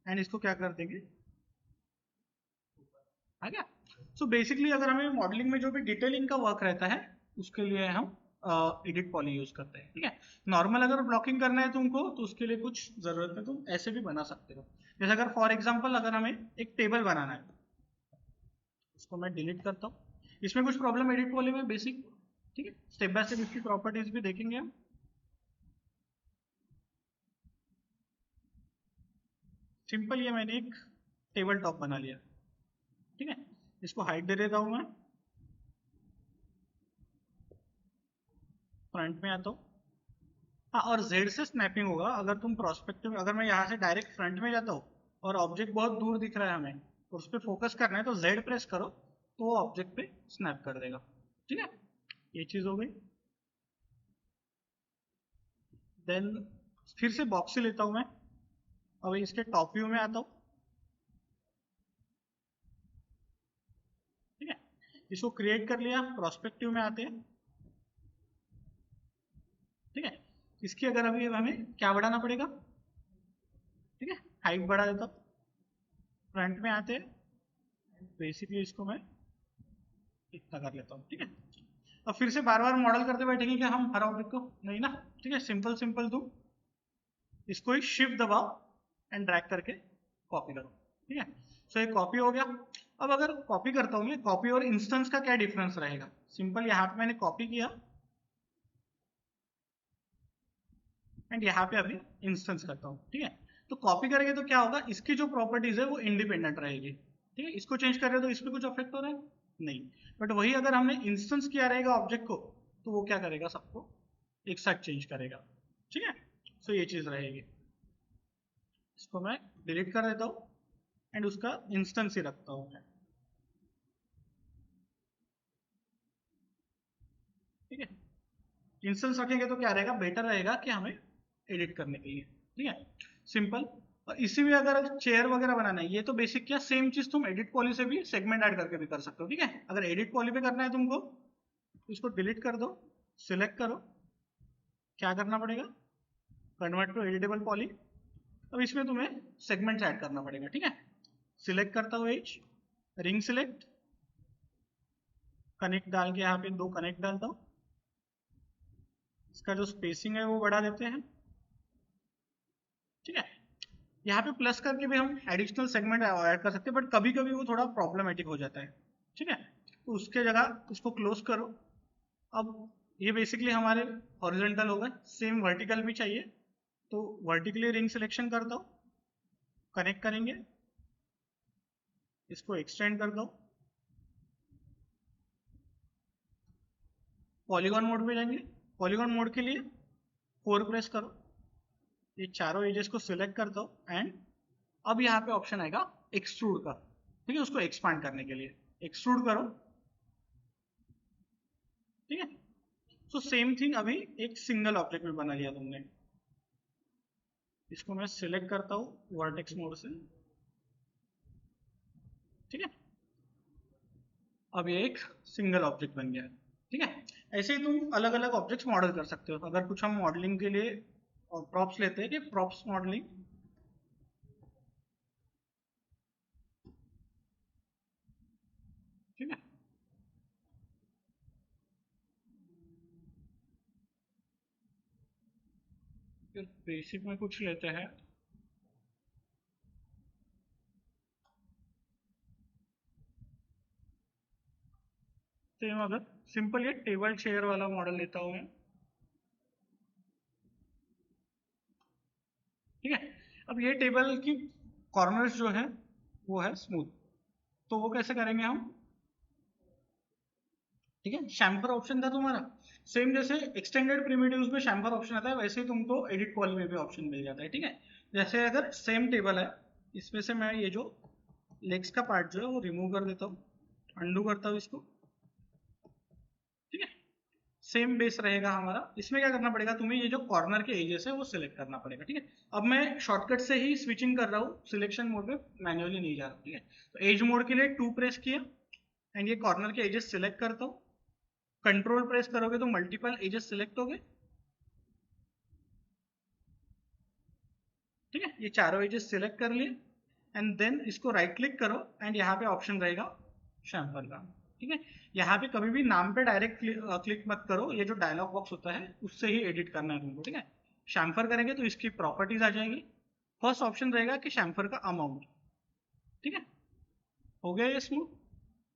एंड इसको क्या कर देंगे, आ गया। सो बेसिकली अगर हमें मॉडलिंग में जो भी डिटेलिंग का वर्क रहता है उसके लिए हम एडिट पॉली यूज करते हैं, ठीक है। नॉर्मल अगर ब्लॉकिंग करना है तुमको तो उसके लिए कुछ जरूरत नहीं, तुम ऐसे भी बना सकते हो। जैसे अगर फॉर एग्जांपल अगर हमें एक टेबल बनाना है, इसको मैं डिलीट करता हूँ, इसमें कुछ प्रॉब्लम एडिट पॉली में बेसिक, ठीक है, स्टेप बाय स्टेप इसकी प्रॉपर्टीज भी देखेंगे हम। सिंपल ये मैंने एक टेबल टॉप बना लिया, ठीक है, इसको हाइट दे देता हूँ मैं, फ्रंट में आता हूँ, हाँ, और Z से स्नैपिंग होगा। अगर तुम प्रोस्पेक्टिव, अगर मैं यहाँ से डायरेक्ट फ्रंट में जाता हूँ और ऑब्जेक्ट बहुत दूर दिख रहा है हमें तो उस पर फोकस करना है तो Z प्रेस करो तो वो ऑब्जेक्ट पे स्नैप कर देगा, ठीक है। ये चीज हो गई। देन फिर से बॉक्स से लेता हूँ मैं, अब इसके टॉप व्यू में आता हूँ, ठीक है। इसको क्रिएट कर लिया, प्रोस्पेक्टिव में आते हैं, ठीक है। इसकी अगर अभी हमें क्या बढ़ाना पड़ेगा, ठीक है, हाइट बढ़ा देता हूँ, फ्रंट में आते हैं, बेसिकली इसको मैं इतना कर लेता हूँ, ठीक है। अब फिर से बार बार मॉडल करते बैठेंगे क्या हम हर ऑब्जेक्ट को, नहीं ना, ठीक है। सिंपल सिंपल तुम इसको ही शिफ्ट दबाओ एंड ड्रैग करके कॉपी करो, ठीक है। सो ये कॉपी हो गया। अब अगर कॉपी करता हूं मैं, कॉपी और इंस्टेंस का क्या डिफरेंस रहेगा? सिंपल, यहाँ पे मैंने कॉपी किया एंड यहाँ पे अभी इंस्टेंस करता हूँ, ठीक है। तो कॉपी करेंगे तो क्या होगा, इसकी जो प्रॉपर्टीज है वो इंडिपेंडेंट रहेगी, ठीक है। इसको चेंज कर रहे हो तो इसमें कुछ अफेक्ट हो रहा है नहीं, बट वही अगर हमने इंस्टेंस किया रहेगा ऑब्जेक्ट को, तो वो क्या करेगा, सबको एक साथ चेंज करेगा, ठीक है। सो ये चीज रहेगी। इसको मैं डिलीट कर देता हूँ एंड उसका इंस्टेंस ही रखता हूँ मैं, ठीक है। इंस्टेंस रखेंगे तो क्या रहेगा, बेटर रहेगा कि हमें एडिट करने के लिए, ठीक है। सिंपल। और इसी में अगर चेयर वगैरह बनाना है, ये तो बेसिक किया, सेम चीज तुम एडिट पॉली से भी सेगमेंट ऐड करके भी कर सकते हो, ठीक है। अगर एडिट पॉली पे करना है तुमको, तो इसको डिलीट कर दो, सिलेक्ट करो, क्या करना पड़ेगा, कन्वर्ट टू एडिटेबल पॉली। अब इसमें तुम्हें सेगमेंट्स ऐड करना पड़ेगा, ठीक है। सिलेक्ट करता हूँ एज, रिंग सिलेक्ट, कनेक्ट डाल के यहाँ पे 2 कनेक्ट डालता हूँ, इसका जो स्पेसिंग है वो बढ़ा देते हैं, ठीक है। यहाँ पे प्लस करके भी हम एडिशनल सेगमेंट ऐड कर सकते हैं, बट कभी कभी वो थोड़ा प्रॉब्लमेटिक हो जाता है, ठीक है। तो उसके जगह इसको क्लोज करो। अब ये बेसिकली हमारे हॉरिजॉन्टल होगा, सेम वर्टिकल भी चाहिए, तो वर्टिकली रिंग सिलेक्शन कर दो, कनेक्ट करेंगे, इसको एक्सटेंड कर दो, पॉलीगॉन मोड पे जाएंगे। पॉलीगॉन मोड के लिए 4 प्रेस करो, ये चारों एजेस को सिलेक्ट कर दो एंड अब यहाँ पे ऑप्शन आएगा एक्सट्रूड का, ठीक है। उसको एक्सपांड करने के लिए एक्सट्रूड करो, ठीक है। सो सेम थिंग अभी एक सिंगल ऑब्जेक्ट में बना लिया तुमने। इसको मैं सिलेक्ट करता हूँ वर्टेक्स मोड से, ठीक है। अब ये एक सिंगल ऑब्जेक्ट बन गया है, ठीक है। ऐसे ही तुम अलग अलग ऑब्जेक्ट्स मॉडल कर सकते हो। अगर कुछ हम मॉडलिंग के लिए प्रॉप्स लेते हैं कि प्रॉप्स मॉडलिंग, ठीक है। फिर बेसिक में कुछ लेते हैं, सेम अगर सिंपल ये टेबल चेयर वाला मॉडल लेता हूँ मैं, ठीक है। अब ये टेबल की कॉर्नर्स जो है वो है स्मूथ, तो वो कैसे करेंगे हम, ठीक है। शैम्फर ऑप्शन था तुम्हारा, सेम जैसे एक्सटेंडेड प्रिमिटिव्स में शैम्फर ऑप्शन आता है, वैसे ही तुमको एडिट पॉली में भी ऑप्शन मिल जाता है, ठीक है। जैसे अगर सेम टेबल है, इसमें से मैं ये जो लेग्स का पार्ट जो है वो रिमूव कर देता हूँ, अंडू करता हूँ इसको, ठीक है। सेम बेस रहेगा हमारा। इसमें क्या करना पड़ेगा, तुम्हें ये जो कॉर्नर के एजेस है वो सिलेक्ट करना पड़ेगा, ठीक है। अब मैं शॉर्टकट से ही स्विचिंग कर रहा हूँ, सिलेक्शन मोड में मैन्युअली नहीं जा रहा हूँ, ठीक है। तो एज मोड के लिए 2 प्रेस किया एंड ये कॉर्नर के एजेस सिलेक्ट करता हूँ, कंट्रोल प्रेस करोगे तो मल्टीपल एजेस सिलेक्ट हो गए, ठीक है। ये चारों एजेस सिलेक्ट कर लिए एंड देन इसको राइट क्लिक करो एंड यहाँ पे ऑप्शन रहेगा शैम्फर का, ठीक है। यहाँ पे कभी भी नाम पे डायरेक्ट क्लिक मत करो, ये जो डायलॉग बॉक्स होता है उससे ही एडिट करना है तुमको, ठीक है। शैम्फर करेंगे तो इसकी प्रॉपर्टीज आ जाएगी। फर्स्ट ऑप्शन रहेगा कि शैम्फर का अमाउंट, ठीक है। हो गया ये स्मूथ,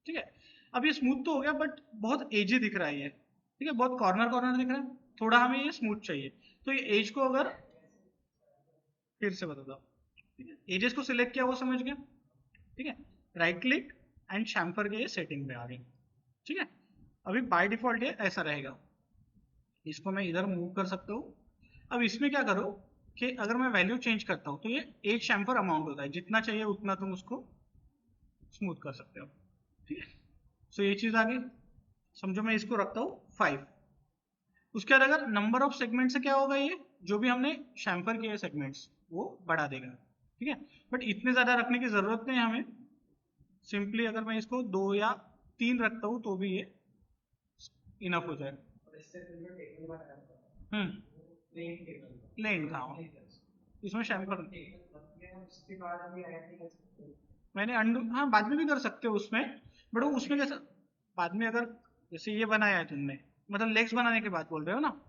ठीक है। अब ये स्मूथ तो हो गया बट बहुत एजी दिख रहा है ये, ठीक है, बहुत कॉर्नर कॉर्नर दिख रहा है, थोड़ा हमें ये स्मूथ चाहिए। तो ये एज को अगर फिर से बता दो, ठीक है, एजेस को सिलेक्ट किया वो समझ गया, ठीक है। राइट क्लिक एंड शैम्फर के ये सेटिंग पे आ गए, ठीक है। अभी बाय डिफॉल्ट ये ऐसा रहेगा, इसको मैं इधर मूव कर सकता हूँ। अब इसमें क्या करो कि अगर मैं वैल्यू चेंज करता हूँ तो ये एज शैम्फर अमाउंट होता है, जितना चाहिए उतना तुम उसको स्मूथ कर सकते हो, ठीक है। सो ये चीज आ गई, समझो मैं इसको रखता हूँ 5। उसके बाद अगर नंबर ऑफ सेगमेंट से क्या होगा, ये जो भी हमने शैम्फर किए सेगमेंट्स वो बढ़ा देगा, ठीक है। बट इतने ज्यादा रखने की जरूरत नहीं है हमें, सिंपली अगर मैं इसको 2 या 3 रखता हूँ तो भी ये इनफ हो जाएगा। प्लेन था इसमें शैम्फर, मैंने अंडू, हाँ बाद में भी कर सकते हो उसमें, बट वो उसमें कैसा, बाद में अगर जैसे ये बनाया है तुमने, मतलब लेग्स बनाने के बाद बोल रहे हो ना,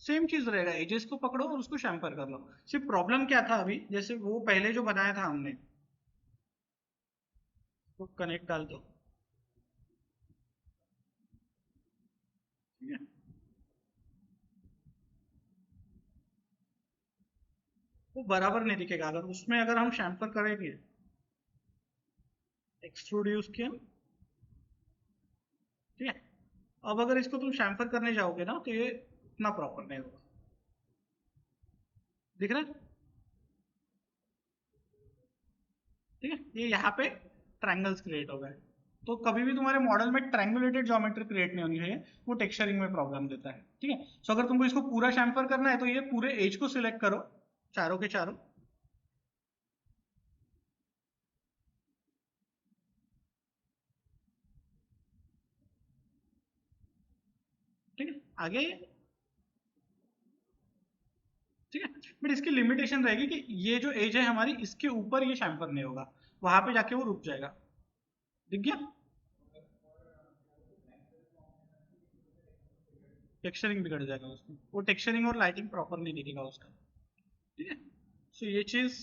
सेम चीज रहेगा, एजेस को पकड़ो और उसको शैम्पर कर लो। सिर्फ प्रॉब्लम क्या था अभी, जैसे वो पहले जो बनाया था हमने, तो कनेक्ट डाल दो, ठीक है। वो बराबर नहीं दिखेगा, अगर उसमें अगर हम शैम्पर करेंगे, एक्सट्रूड यूज किया, ठीक है। अब अगर इसको तुम शैम्पर करने जाओगे ना तो ये इतना प्रॉपर नहीं होगा, दिख रहा है, ठीक है। ये यहाँ पे ट्रायंगल्स क्रिएट हो गए, तो कभी भी तुम्हारे मॉडल में ट्रायंगुलेटेड ज्योमेट्री क्रिएट नहीं होनी चाहिए, वो टेक्सचरिंग में प्रॉब्लम देता है, ठीक है। सो अगर तुमको इसको पूरा शैम्पर करना है तो ये पूरे एज को सिलेक्ट करो, चारों के चारों, ठीक है। आगे, ठीक है। बट इसकी लिमिटेशन रहेगी कि ये जो एज है हमारी, इसके ऊपर ये शैम्पर नहीं होगा, वहां पे जाके वो रुक जाएगा, दिख गया। टेक्सचरिंग बिगड़ जाएगा उसमें, वो टेक्सचरिंग और लाइटिंग प्रॉपर नहीं दिखेगा उसका, ठीक है। सो ये चीज,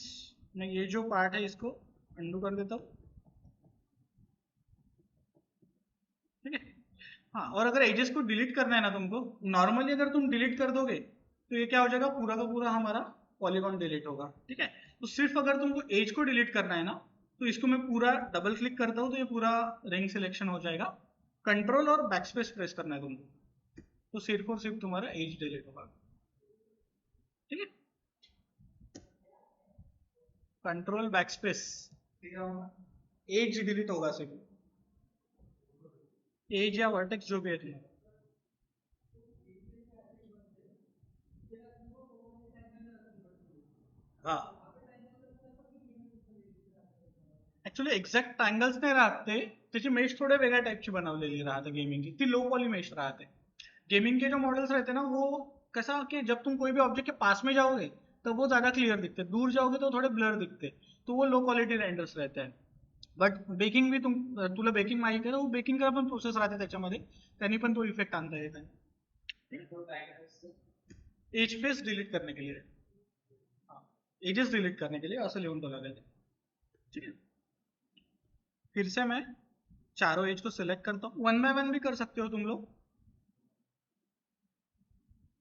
मैं ये जो पार्ट है इसको अंडू कर देता हूँ, ठीक है। हाँ, और अगर एजेस को डिलीट करना है ना तुमको, नॉर्मली अगर तुम डिलीट कर दोगे तो ये क्या हो जाएगा, पूरा का पूरा हमारा पॉलीगॉन डिलीट होगा, ठीक है। तो सिर्फ अगर तुमको एज को डिलीट करना है ना, तो इसको मैं पूरा डबल क्लिक करता हूँ तो ये पूरा रिंग सिलेक्शन हो जाएगा, कंट्रोल और बैकस्पेस प्रेस करना है तुमको, तो सिर्फ और सिर्फ तुम्हारा एज डिलीट होगा, ठीक है। कंट्रोल बैकस्पेस, एज डिलीट होगा सिर्फ, एज या वर्टेक्स जो भी है तुम्हारा। हाँ, ऍक्च्युली एक्झॅक्ट ट्रायंगल्स नाही राहत ते, त्याची मेश थोडे वेगळ्या टाइपची बनवलेली राहते गेमिंगची, ती लो पॉली मेश राहते। गेमिंग के जो मॉडल्स रहते हैं ना, वो कैसा कि जब तुम कोई भी ऑब्जेक्ट के पास में जाओगे तो वो ज्यादा क्लियर दिखते, दूर जाओगे तो थोड़े ब्लर दिखते, तो वो लो क्वालिटी रेंडर्स रहते हैं। बट बेकिंग भी तुला बेकिंग माहिती आहे ना, वो बेकिंग पण प्रोसेस राहते त्याच्यामध्ये, त्यांनी पण तो इफेक्ट आणता येत एज फेस डिलीट करने के लिए, हाँ, एजेस डिलीट करने के लिए असं लिहून बघायला, ठीक है। फिर से मैं चारों एज को सिलेक्ट करता हूँ, वन बाय वन भी कर सकते हो तुम लोग,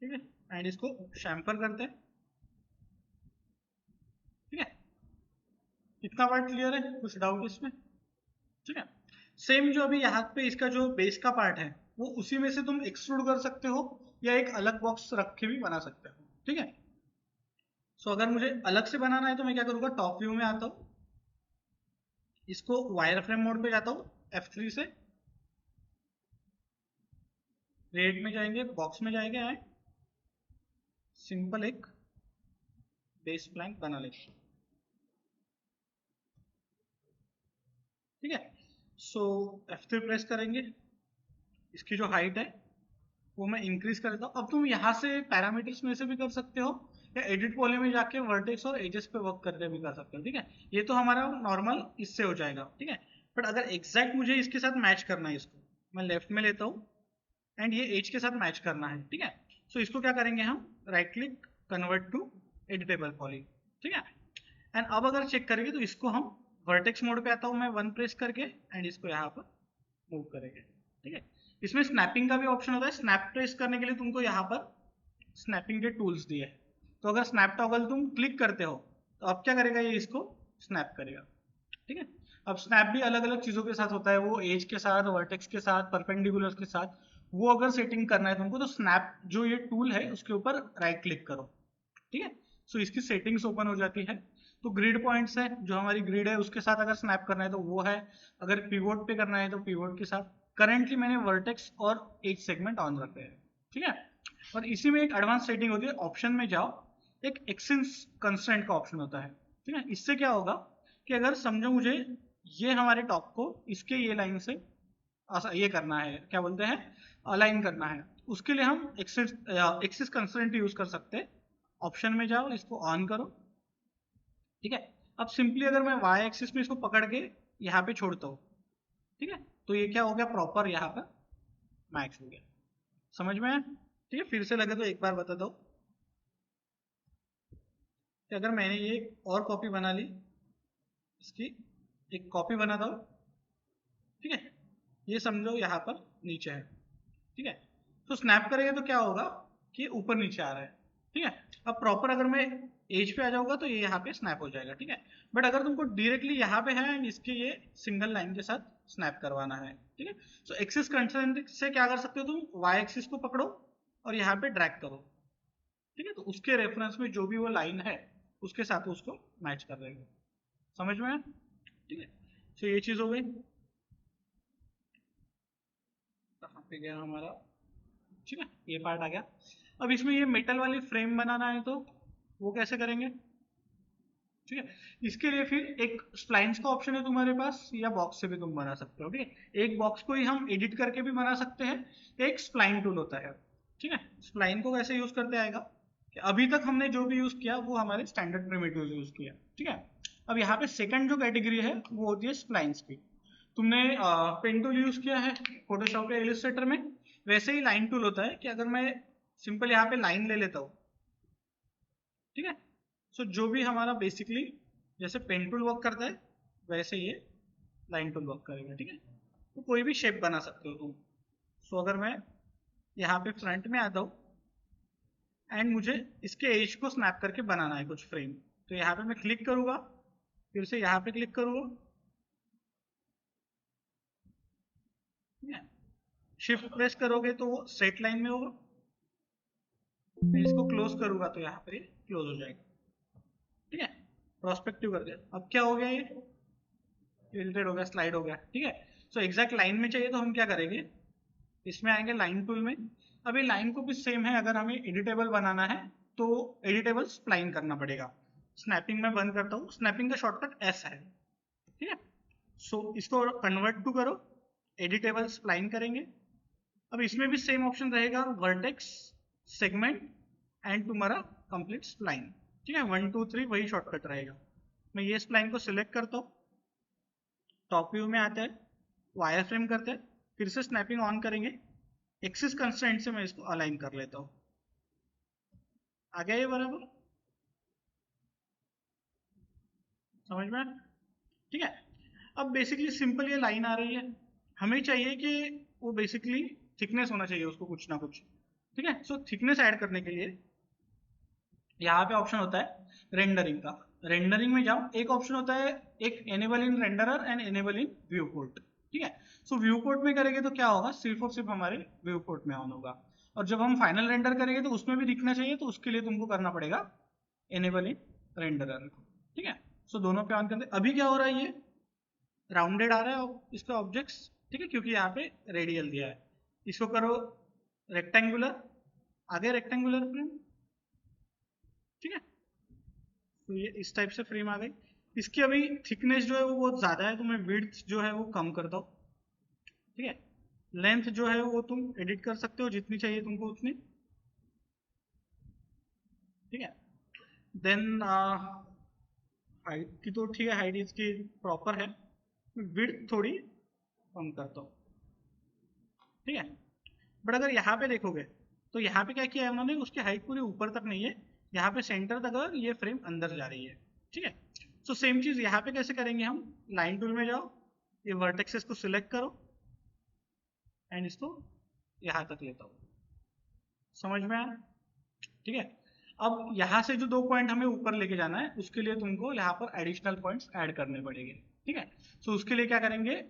ठीक है। एंड इसको शैम्पर करते हैं, ठीक है। इतना पार्ट क्लियर है, कुछ डाउट इसमें, ठीक है। सेम जो अभी यहाँ पे इसका जो बेस का पार्ट है, वो उसी में से तुम एक्सट्रूड कर सकते हो या एक अलग बॉक्स रख के भी बना सकते हो, ठीक है। सो अगर मुझे अलग से बनाना है तो मैं क्या करूँगा, टॉप व्यू में आता हूँ, इसको वायर फ्रेम मोड पे जाता हूँ, F3 से क्रिएट में जाएंगे, बॉक्स में जाएंगे एंड सिंपल एक बेस प्लैंक बना लेंगे, ठीक है। सो F3 प्रेस करेंगे, इसकी जो हाइट है वो मैं इंक्रीज कर देता हूँ। अब तुम यहाँ से पैरामीटर्स में से भी कर सकते हो या एडिट पॉली में जाके वर्टेक्स और एजेस पे वर्क करके भी कर सकते हो, ठीक है। ये तो हमारा नॉर्मल इससे हो जाएगा, ठीक है। बट अगर एग्जैक्ट मुझे इसके साथ मैच करना है, इसको मैं लेफ्ट में लेता हूँ एंड ये एज के साथ मैच करना है, ठीक है। सो इसको क्या करेंगे हम, right click, convert to editable poly, ठीक है। एंड अब अगर चेक करेंगे तो इसको हम वर्टेक्स मोड पे आता हूँ मैं, वन प्रेस करके एंड इसको यहाँ पर मूव करेंगे, ठीक है। इसमें स्नैपिंग का भी ऑप्शन होता है, स्नैप ट्रेस करने के लिए तुमको यहाँ पर स्नैपिंग के टूल्स दिए हैं, तो अगर स्नैप टॉगल तुम क्लिक करते हो तो अब क्या करेगा, ये इसको स्नैप करेगा, ठीक है। अब स्नैप भी अलग अलग चीजों के साथ होता है, वो एज के साथ, वर्टेक्स के साथ, परपेंडिकुलर के साथ, वो अगर सेटिंग करना है तुमको तो स्नैप जो ये टूल है उसके ऊपर राइट क्लिक करो, ठीक है। सो इसकी सेटिंग्स ओपन हो जाती है, तो ग्रिड पॉइंट्स है, जो हमारी ग्रिड है उसके साथ अगर स्नैप करना है तो वो है, अगर पिवोट पे करना है तो पिवोट के साथ। करेंटली मैंने वर्टेक्स और एज सेगमेंट ऑन रखे हैं, ठीक है। और इसी में एक एडवांस सेटिंग होती है, ऑप्शन में जाओ, एक एक्सिस कंस्ट्रेंट का ऑप्शन होता है, ठीक है। इससे क्या होगा कि अगर समझो मुझे ये हमारे टॉप को इसके ये लाइन से ये करना है, क्या बोलते हैं, अलाइन करना है, उसके लिए हम एक्सिस कंस्ट्रेंट यूज कर सकते हैं। ऑप्शन में जाओ, इसको ऑन करो, ठीक है। अब सिंपली अगर मैं वाई एक्सिस में इसको पकड़ के यहाँ पे छोड़ता हूँ, ठीक है, तो ये क्या हो गया, प्रॉपर यहाँ पर मैच हो गया, समझ में आया, ठीक है। फिर से लगे तो एक बार बता दो कि अगर मैंने ये और कॉपी बना ली, इसकी एक कॉपी बनाता हूँ, ठीक है, ये समझो यहाँ पर नीचे है। ठीक है, तो स्नैप करेंगे तो क्या होगा कि ऊपर नीचे आ रहा है। ठीक है, अब प्रॉपर अगर मैं एज पे आ जाऊंगा तो ये यहाँ पे स्नैप हो जाएगा। ठीक है, बट अगर तुमको डायरेक्टली यहाँ पे है एंड इसके ये सिंगल लाइन के साथ स्नैप करवाना है। ठीक है, सो एक्सिस कंस्ट्रेंट से क्या कर सकते हो तुम, वाई एक्सिस को पकड़ो और यहाँ पे ड्रैग करो। ठीक है, तो उसके रेफरेंस में जो भी वो लाइन है उसके साथ उसको मैच कर देगा। समझ में आया? ठीक है, तो ये चीज हो गई। कहाँ पे गया हमारा? ठीक है, ये पार्ट आ गया। अब इसमें ये मेटल वाली फ्रेम बनाना है तो वो कैसे करेंगे? ठीक है, इसके लिए फिर एक स्प्लाइंस का ऑप्शन है तुम्हारे पास, या बॉक्स से भी तुम बना सकते हो। ठीक है, एक बॉक्स को ही हम एडिट करके भी बना सकते हैं, एक स्प्लाइन टूल होता है। ठीक है, स्प्लाइन को कैसे यूज करते आएगा कि अभी तक हमने जो भी यूज किया वो हमारे स्टैंडर्ड प्रिमिटिव यूज किया। ठीक है, अब यहाँ पे सेकंड जो कैटेगरी है वो होती है स्प्लाइंस की। तुमने पेन टूल यूज किया है फोटोशॉप या इलिस्ट्रेटर में, वैसे ही लाइन टूल होता है कि अगर मैं सिंपल यहाँ पे लाइन ले लेता हूँ। ठीक है, सो जो भी हमारा बेसिकली जैसे पेन टूल वर्क करता है वैसे ये लाइन टूल वर्क करेगा। ठीक है, तो कोई भी शेप बना सकते हो तुम। सो अगर मैं यहाँ पे फ्रंट में आता हूँ एंड मुझे इसके एज को स्नैप करके बनाना है कुछ फ्रेम, तो यहाँ पे मैं क्लिक करूंगा, फिर से यहाँ पे क्लिक करूंगा। ठीक है, शिफ्ट प्रेस करोगे तो वो स्ट्रेट लाइन में होगा, मैं इसको क्लोज करूंगा तो यहाँ पे क्लोज हो जाएगा। ठीक है, प्रोस्पेक्टिव कर दिया। अब क्या हो गया, ये टिल्टेड हो गया, स्लाइड हो गया। ठीक है, सो एग्जैक्ट लाइन में चाहिए तो हम क्या करेंगे, इसमें आएंगे लाइन टूल में। अभी लाइन को भी सेम है, अगर हमें एडिटेबल बनाना है तो एडिटेबल स्प्लाइन करना पड़ेगा। स्नैपिंग में बंद करता हूँ, स्नैपिंग का शॉर्टकट एस है। ठीक है, सो इसको कन्वर्ट टू करो, एडिटेबल स्प्लाइन करेंगे। अब इसमें भी सेम ऑप्शन रहेगा, वर्टेक्स, सेगमेंट एंड तुम्हारा कंप्लीट स्प्लाइन। ठीक है, 1 2 3 वही शॉर्टकट रहेगा। मैं ये स्प्लाइन को सिलेक्ट करता हूँ, टॉप व्यू में आते हैं, वायर फ्रेम करते हैं, फिर से स्नैपिंग ऑन करेंगे, एक्सिस कंस्ट्रेंट से मैं इसको अलाइन कर लेता हूँ। आ गया ये बराबर? समझ में? ठीक है, अब बेसिकली सिंपल ये लाइन आ रही है, हमें चाहिए कि वो बेसिकली थिकनेस होना चाहिए उसको कुछ ना कुछ। ठीक है, सो थिकनेस ऐड करने के लिए यहाँ पे ऑप्शन होता है रेंडरिंग का। रेंडरिंग में जाओ, एक ऑप्शन होता है, एक enable in renderer and enable in view port. ठीक है, सो व्यू पोर्ट में करेंगे तो क्या होगा, सिर्फ और सिर्फ हमारे व्यू पोर्ट में ऑन होगा, और जब हम फाइनल रेंडर करेंगे तो उसमें भी दिखना चाहिए, तो उसके लिए तुमको करना पड़ेगा एनेबल इन रेंडरर। ठीक है, सो दोनों पे ऑन करते। अभी क्या हो रहा है, ये राउंडेड आ रहा है इसका ऑब्जेक्ट्स। ठीक है, क्योंकि यहाँ पे रेडियल दिया है। इसको करो रेक्टेंगुलर, आगे रेक्टेंगुलर फ्रेम। ठीक है, तो ये इस टाइप से फ्रेम आ गई। इसकी अभी थिकनेस जो है वो बहुत ज्यादा है, तो मैं विड्थ जो है वो कम करता हूँ। ठीक है, लेंथ जो है वो तुम एडिट कर सकते हो, जितनी चाहिए तुमको उतनी। ठीक है, देन हाइट की तो ठीक है, हाइट इसकी प्रॉपर है, विड्थ थोड़ी कम करता हूँ। ठीक है, बट अगर यहाँ पे देखोगे तो यहाँ पे क्या किया है उन्होंने, उसकी हाइट पूरी ऊपर तक नहीं है, यहाँ पे सेंटर तक अगर ये फ्रेम अंदर जा रही है। ठीक है, सो सेम चीज यहाँ पे कैसे करेंगे हम, लाइन टूल में जाओ, ये वर्टेक्सेस को सिलेक्ट करो एंड इसको यहाँ तक लेता हूँ। समझ में आया? ठीक है, अब यहाँ से जो दो पॉइंट हमें ऊपर लेके जाना है उसके लिए तुमको यहाँ पर एडिशनल पॉइंट्स ऐड करने पड़ेंगे। ठीक है, सो उसके लिए क्या करेंगे,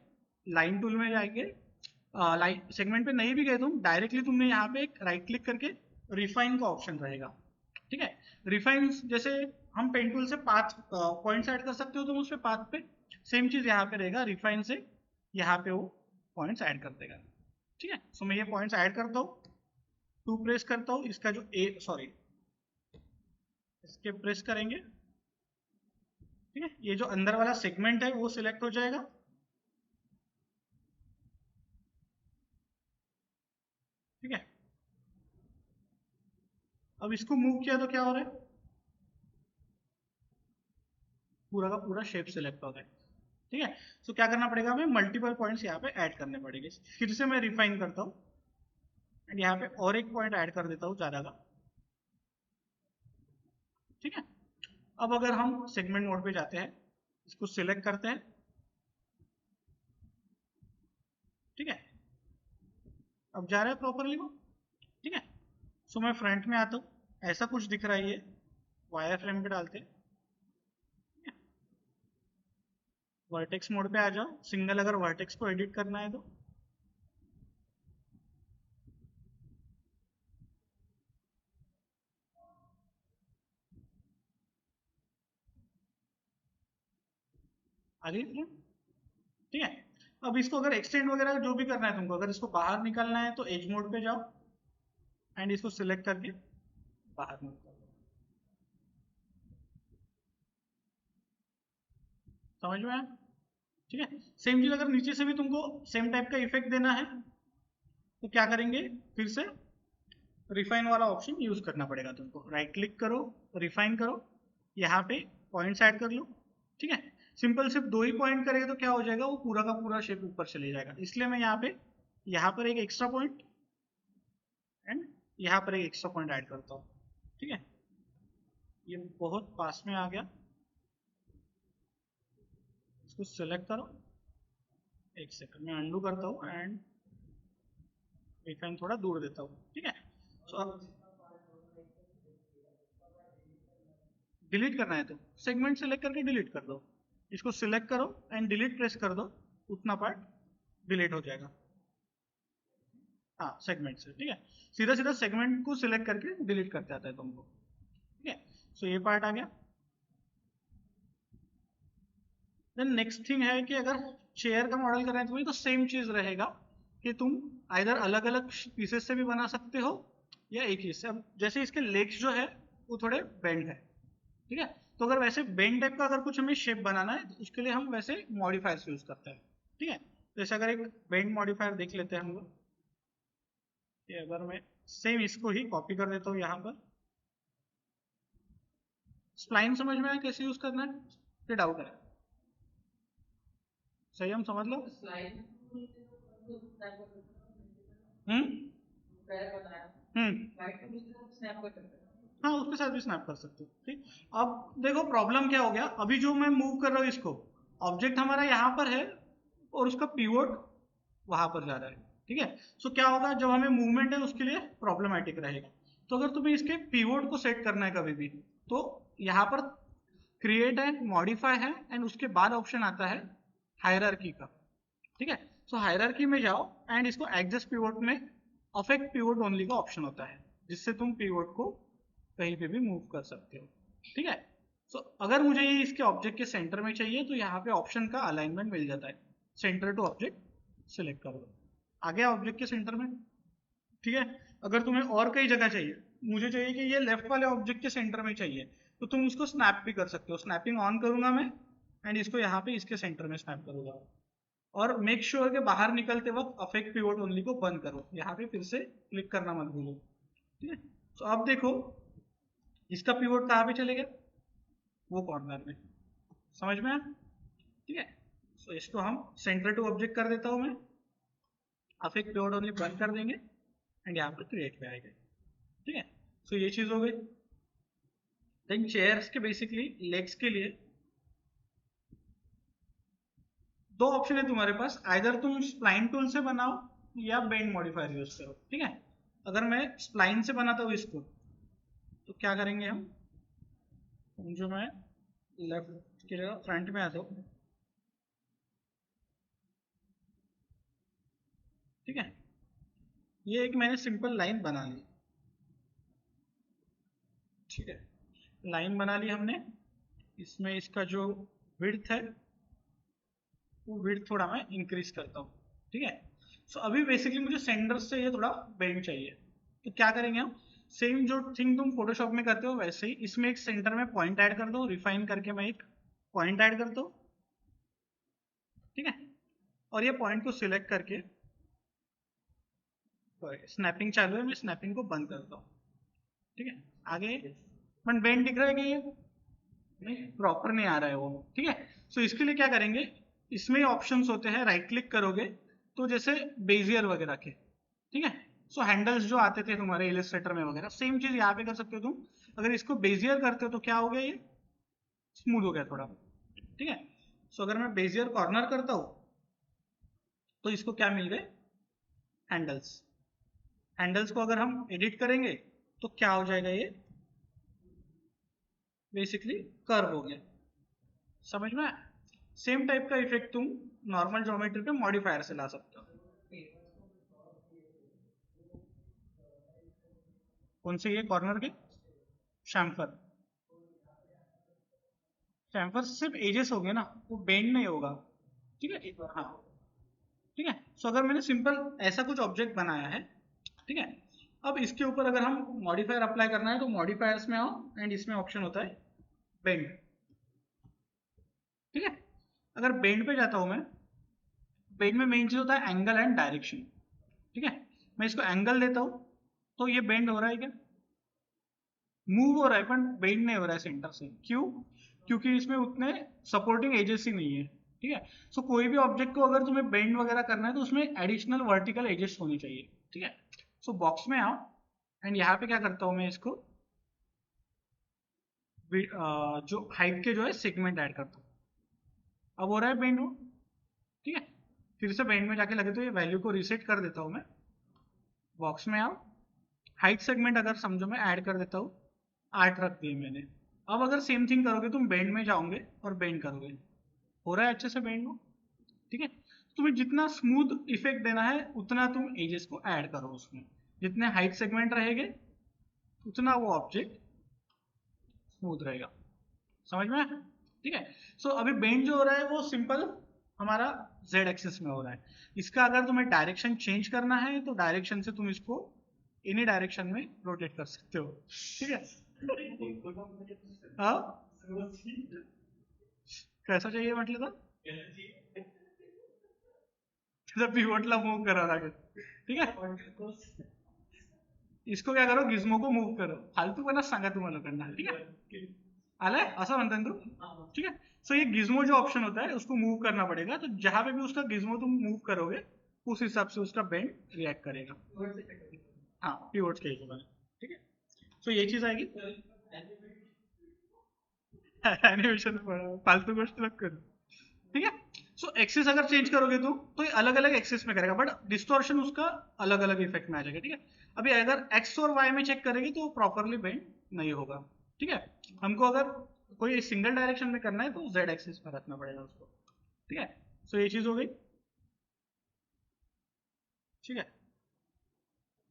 लाइन टूल में जाएंगे, लाइन सेगमेंट पे नहीं भी गए तुम, डायरेक्टली तुमने यहाँ पे एक राइट क्लिक करके रिफाइन का ऑप्शन रहेगा। ठीक है, रिफाइन जैसे हम पेन टूल से पाथ पॉइंट्स ऐड कर सकते हो तुम उस पे पाथ पे, सेम चीज यहाँ पे रहेगा, रिफाइन से यहाँ पे वो पॉइंट्स ऐड कर देगा। ठीक है, सो मैं ये पॉइंट्स ऐड करता हूँ, टू प्रेस करता हूँ, इसका जो ए सॉरी इसके प्रेस करेंगे। ठीक है, ये जो अंदर वाला सेगमेंट है वो सिलेक्ट हो जाएगा। ठीक है, अब इसको मूव किया तो क्या हो रहा है, पूरा का पूरा शेप सिलेक्ट हो रहा है। ठीक है, सो क्या करना पड़ेगा, हमें मल्टीपल पॉइंट्स यहाँ पे ऐड करने पड़ेंगे। फिर से मैं रिफाइन करता हूँ एंड यहाँ पे और एक पॉइंट ऐड कर देता हूँ ज्यादा का। ठीक है, अब अगर हम सेगमेंट मोड पे जाते हैं, इसको सिलेक्ट करते हैं, ठीक है, अब जा रहा है प्रॉपरली वो। ठीक है, सो मैं फ्रंट में आता हूँ, ऐसा कुछ दिख रहा है, ये वायर फ्रेम पे डालते हैं। वर्टेक्स मोड पे आ जाओ, सिंगल अगर वर्टेक्स को एडिट करना है तो। आगे ठीक है, अब इसको अगर एक्सटेंड वगैरह जो भी करना है तुमको, अगर इसको बाहर निकालना है तो एज मोड पे जाओ एंड इसको सिलेक्ट करके बाहर निकालो। समझ में आया? ठीक है, सेम चीज अगर नीचे से भी तुमको सेम टाइप का इफेक्ट देना है तो क्या करेंगे, फिर से रिफाइन वाला ऑप्शन यूज करना पड़ेगा तुमको। राइट क्लिक करो, रिफाइन करो, यहाँ पे पॉइंट्स ऐड कर लो। ठीक है, सिंपल सिर्फ 2 ही पॉइंट करेंगे तो क्या हो जाएगा, वो पूरा का पूरा शेप ऊपर चले जाएगा। इसलिए मैं यहाँ पर एक एक्स्ट्रा पॉइंट एंड यहाँ पर एक एक्स्ट्रा पॉइंट ऐड करता हूँ। ठीक है, ये बहुत पास में आ गया, इसको सिलेक्ट करो, एक सेकंड में अंडू करता हूँ एंड रिफाइन थोड़ा दूर देता हूँ। ठीक है, तो अब डिलीट करना है तो सेगमेंट सेलेक्ट करके डिलीट कर दो, इसको सिलेक्ट करो एंड डिलीट प्रेस कर दो, उतना पार्ट डिलीट हो जाएगा। हाँ, सेगमेंट से। ठीक है, सीधा सीधा सेगमेंट को सिलेक्ट करके डिलीट करते आता है तुमको। ठीक है, सो ये पार्ट आ गया। देन नेक्स्ट थिंग है कि अगर चेयर का मॉडल कर रहे हैं तो सेम चीज रहेगा कि तुम आइदर अलग अलग पीसेस से भी बना सकते हो या एक ही से। अब जैसे इसके लेग्स जो है वो थोड़े बेंड है। ठीक है, तो अगर वैसे बेंड टाइप का अगर कुछ हमें शेप बनाना है तो उसके लिए हम वैसे मॉडिफायर्स यूज करते हैं। ठीक है, जैसे अगर एक बेंड मॉडिफायर देख लेते हैं हम लोग, अगर मैं सेम इसको ही कॉपी कर देता हूँ यहाँ पर। स्प्लाइन समझ में आया कैसे यूज करना है, फिर डाउट है? सही हम समझ लो। हम्म हाँ, उसके साथ भी स्नैप कर सकते हो। ठीक, अब देखो प्रॉब्लम क्या हो गया, अभी जो मैं मूव कर रहा हूँ इसको, ऑब्जेक्ट हमारा यहाँ पर है और उसका पिवोट वहां पर जा रहा है। ठीक है, सो क्या होगा, जब हमें मूवमेंट है उसके लिए प्रॉब्लमेटिक रहेगा। तो अगर तुम्हें इसके पिवोट को सेट करना है कभी भी, तो यहाँ पर क्रिएट है, मॉडिफाई है एंड उसके बाद ऑप्शन आता है हायरार्की का। ठीक है, सो हायरार्की में जाओ एंड इसको एडजस्ट पिवोट में अफेक्ट पिवोट ओनली का ऑप्शन होता है, जिससे तुम पिवोट को कहीं पे भी मूव कर सकते हो। ठीक है, सो अगर मुझे ये इसके ऑब्जेक्ट के सेंटर में चाहिए तो यहाँ पे ऑप्शन का अलाइनमेंट मिल जाता है, सेंटर टू ऑब्जेक्ट सिलेक्ट कर लो, आ गया ऑब्जेक्ट के सेंटर में। ठीक है, अगर तुम्हें और कई जगह चाहिए, मुझे चाहिए कि ये लेफ्ट वाले ऑब्जेक्ट के सेंटर में चाहिए, तो तुम उसको स्नैप भी कर सकते हो। स्नैपिंग ऑन करूंगा मैं एंड इसको यहाँ पे इसके सेंटर में स्नैप करूंगा। और मेक श्योर के बाहर निकलते वक्त अफेक्ट पिवोट ओनली को बंद करो, यहाँ पे फिर से क्लिक करना मत भूलो। ठीक है, तो अब देखो इसका पिवोट कहाँ पे चलेगा, वो कॉर्नर में। समझ में आया? ठीक है, सो इसको हम सेंटर टू ऑब्जेक्ट कर देता हूँ मैं, अफेक्ट पिवोट ओनली बंद कर देंगे एंड यहाँ पर क्रिएट पे आएगा। ठीक है, सो ये चीज हो गई। देन चेयर्स के बेसिकली लेग्स के लिए दो ऑप्शन है तुम्हारे पास, आइदर तुम स्प्लाइन टूल से बनाओ या बेंड मॉडिफायर यूज करो। ठीक है, अगर मैं स्प्लाइन से बनाता हूँ इसको, तो क्या करेंगे हम, जो मैं लेफ्ट की जगह फ्रंट में आता हूँ। ठीक है, ये एक मैंने सिंपल लाइन बना ली। ठीक है, लाइन बना ली हमने, इसमें इसका जो विड्थ है वो विड्थ थोड़ा मैं इंक्रीज करता हूँ। ठीक है, सो अभी बेसिकली मुझे सेंटर से ये थोड़ा बेंड चाहिए, तो क्या करेंगे हम, सेम जो थिंग तुम फोटोशॉप में करते हो वैसे ही इसमें एक सेंटर में पॉइंट ऐड कर दो, रिफाइन करके मैं एक पॉइंट ऐड करता हूँ। ठीक है, और ये पॉइंट को सिलेक्ट करके स्नैपिंग चालू है, मैं स्नैपिंग को बंद करता हूँ। ठीक है, आगे मन बेंड दिख रहा है कि ये नहीं प्रॉपर नहीं आ रहा है वो। ठीक है, सो इसके लिए क्या करेंगे, इसमें ऑप्शंस होते हैं, राइट क्लिक करोगे तो जैसे बेजियर वगैरह के। ठीक है, सो हैंडल्स जो आते थे तुम्हारे इलस्ट्रेटर में वगैरह, सेम चीज यहाँ पे कर सकते हो तुम। अगर इसको बेजियर करते हो तो क्या हो गया, ये स्मूथ हो गया थोड़ा। ठीक है, सो अगर मैं बेजियर कॉर्नर करता हूँ तो इसको क्या मिल गए, हैंडल्स। हैंडल्स को अगर हम एडिट करेंगे तो क्या हो जाएगा, ये बेसिकली कर्व हो गया। समझ में? सेम टाइप का इफेक्ट तुम नॉर्मल ज्योमेट्री पे मॉडिफायर से ला सकते हो। कौन से, ये कॉर्नर के शैम्फर, शैम्फर सिर्फ एजेस हो गए ना, वो बेंड नहीं होगा। ठीक है, हाँ ठीक है। सो अगर मैंने सिंपल ऐसा कुछ ऑब्जेक्ट बनाया है, ठीक है, अब इसके ऊपर अगर हम मॉडिफायर अप्लाई करना है तो मॉडिफायर्स में आओ एंड इसमें ऑप्शन होता है बेंड। ठीक है, अगर बेंड पे जाता हूं मैं, बेंड में मेन चीज होता है एंगल एंड डायरेक्शन। ठीक है, मैं इसको एंगल देता हूं तो ये बेंड हो रहा है क्या, मूव हो रहा है, पर बेंड नहीं हो रहा है सेंटर से। क्यों? क्योंकि इसमें उतने सपोर्टिंग एजेस ही नहीं है। ठीक है, सो कोई भी ऑब्जेक्ट को अगर तुम्हें बेंड वगैरह करना है तो उसमें एडिशनल वर्टिकल एजेस होनी चाहिए। ठीक है, सो बॉक्स में आओ एंड यहाँ पे क्या करता हूँ मैं, इसको जो हाइट के जो है सेगमेंट ऐड करता हूँ। अब हो रहा है बेंड वो। ठीक है, फिर से बेंड में जाके लगे तो ये वैल्यू को रीसेट कर देता हूँ मैं। बॉक्स में आओ, हाइट सेगमेंट अगर समझो मैं ऐड कर देता हूँ, 8 रख दिए मैंने। अब अगर सेम थिंग करोगे तुम, बेंड में जाओगे और बेंड करोगे, हो रहा है अच्छे से बेंड वो। ठीक है, तुम्हें जितना स्मूथ इफेक्ट देना है उतना तुम एजेस को ऐड करो उसमें। जितने हाइट सेगमेंट रहेंगे उतना वो ऑब्जेक्ट स्मूथ रहेगा। समझ में? ठीक है, सो अभी बेंड जो हो रहा है वो सिंपल हमारा जेड एक्सिस में हो रहा है। इसका अगर तुम्हें डायरेक्शन चेंज करना है तो डायरेक्शन से तुम इसको इन्हीं डायरेक्शन में रोटेट कर सकते हो। ठीक है, हाँ कैसा चाहिए मतलब था, पिवोटला मूव करा था। ठीक है, इसको क्या करो, गिज्मो को मूव करो, फालतू का सांगा तुम्हाला करना। ठीक है, आलाय असं म्हणता ना तू। ठीक है, सो ये गिज्मो जो ऑप्शन होता है उसको मूव करना पड़ेगा, तो जहां पे भी उसका गिज्मो तुम मूव करोगे उस हिसाब से उसका बेंड रिएक्ट करेगा। हाँ, पिवोट्स के हिसाब से। ठीक है, सो ये चीज आएगी। एनिमेशन फालतू गोष्ट मत करो। ठीक है, सो एक्सिस अगर चेंज करोगे तुम तो ये अलग अलग एक्सिस में करेगा, बट डिस्टॉर्शन उसका अलग अलग इफेक्ट में आ जाएगा। ठीक है, अभी अगर एक्स और वाई में चेक करेगी तो प्रॉपरली बेंड नहीं होगा। ठीक है, हमको अगर कोई सिंगल डायरेक्शन में करना है तो जेड एक्सिस में रखना पड़ेगा उसको। ठीक है, सो ये चीज हो गई। ठीक है,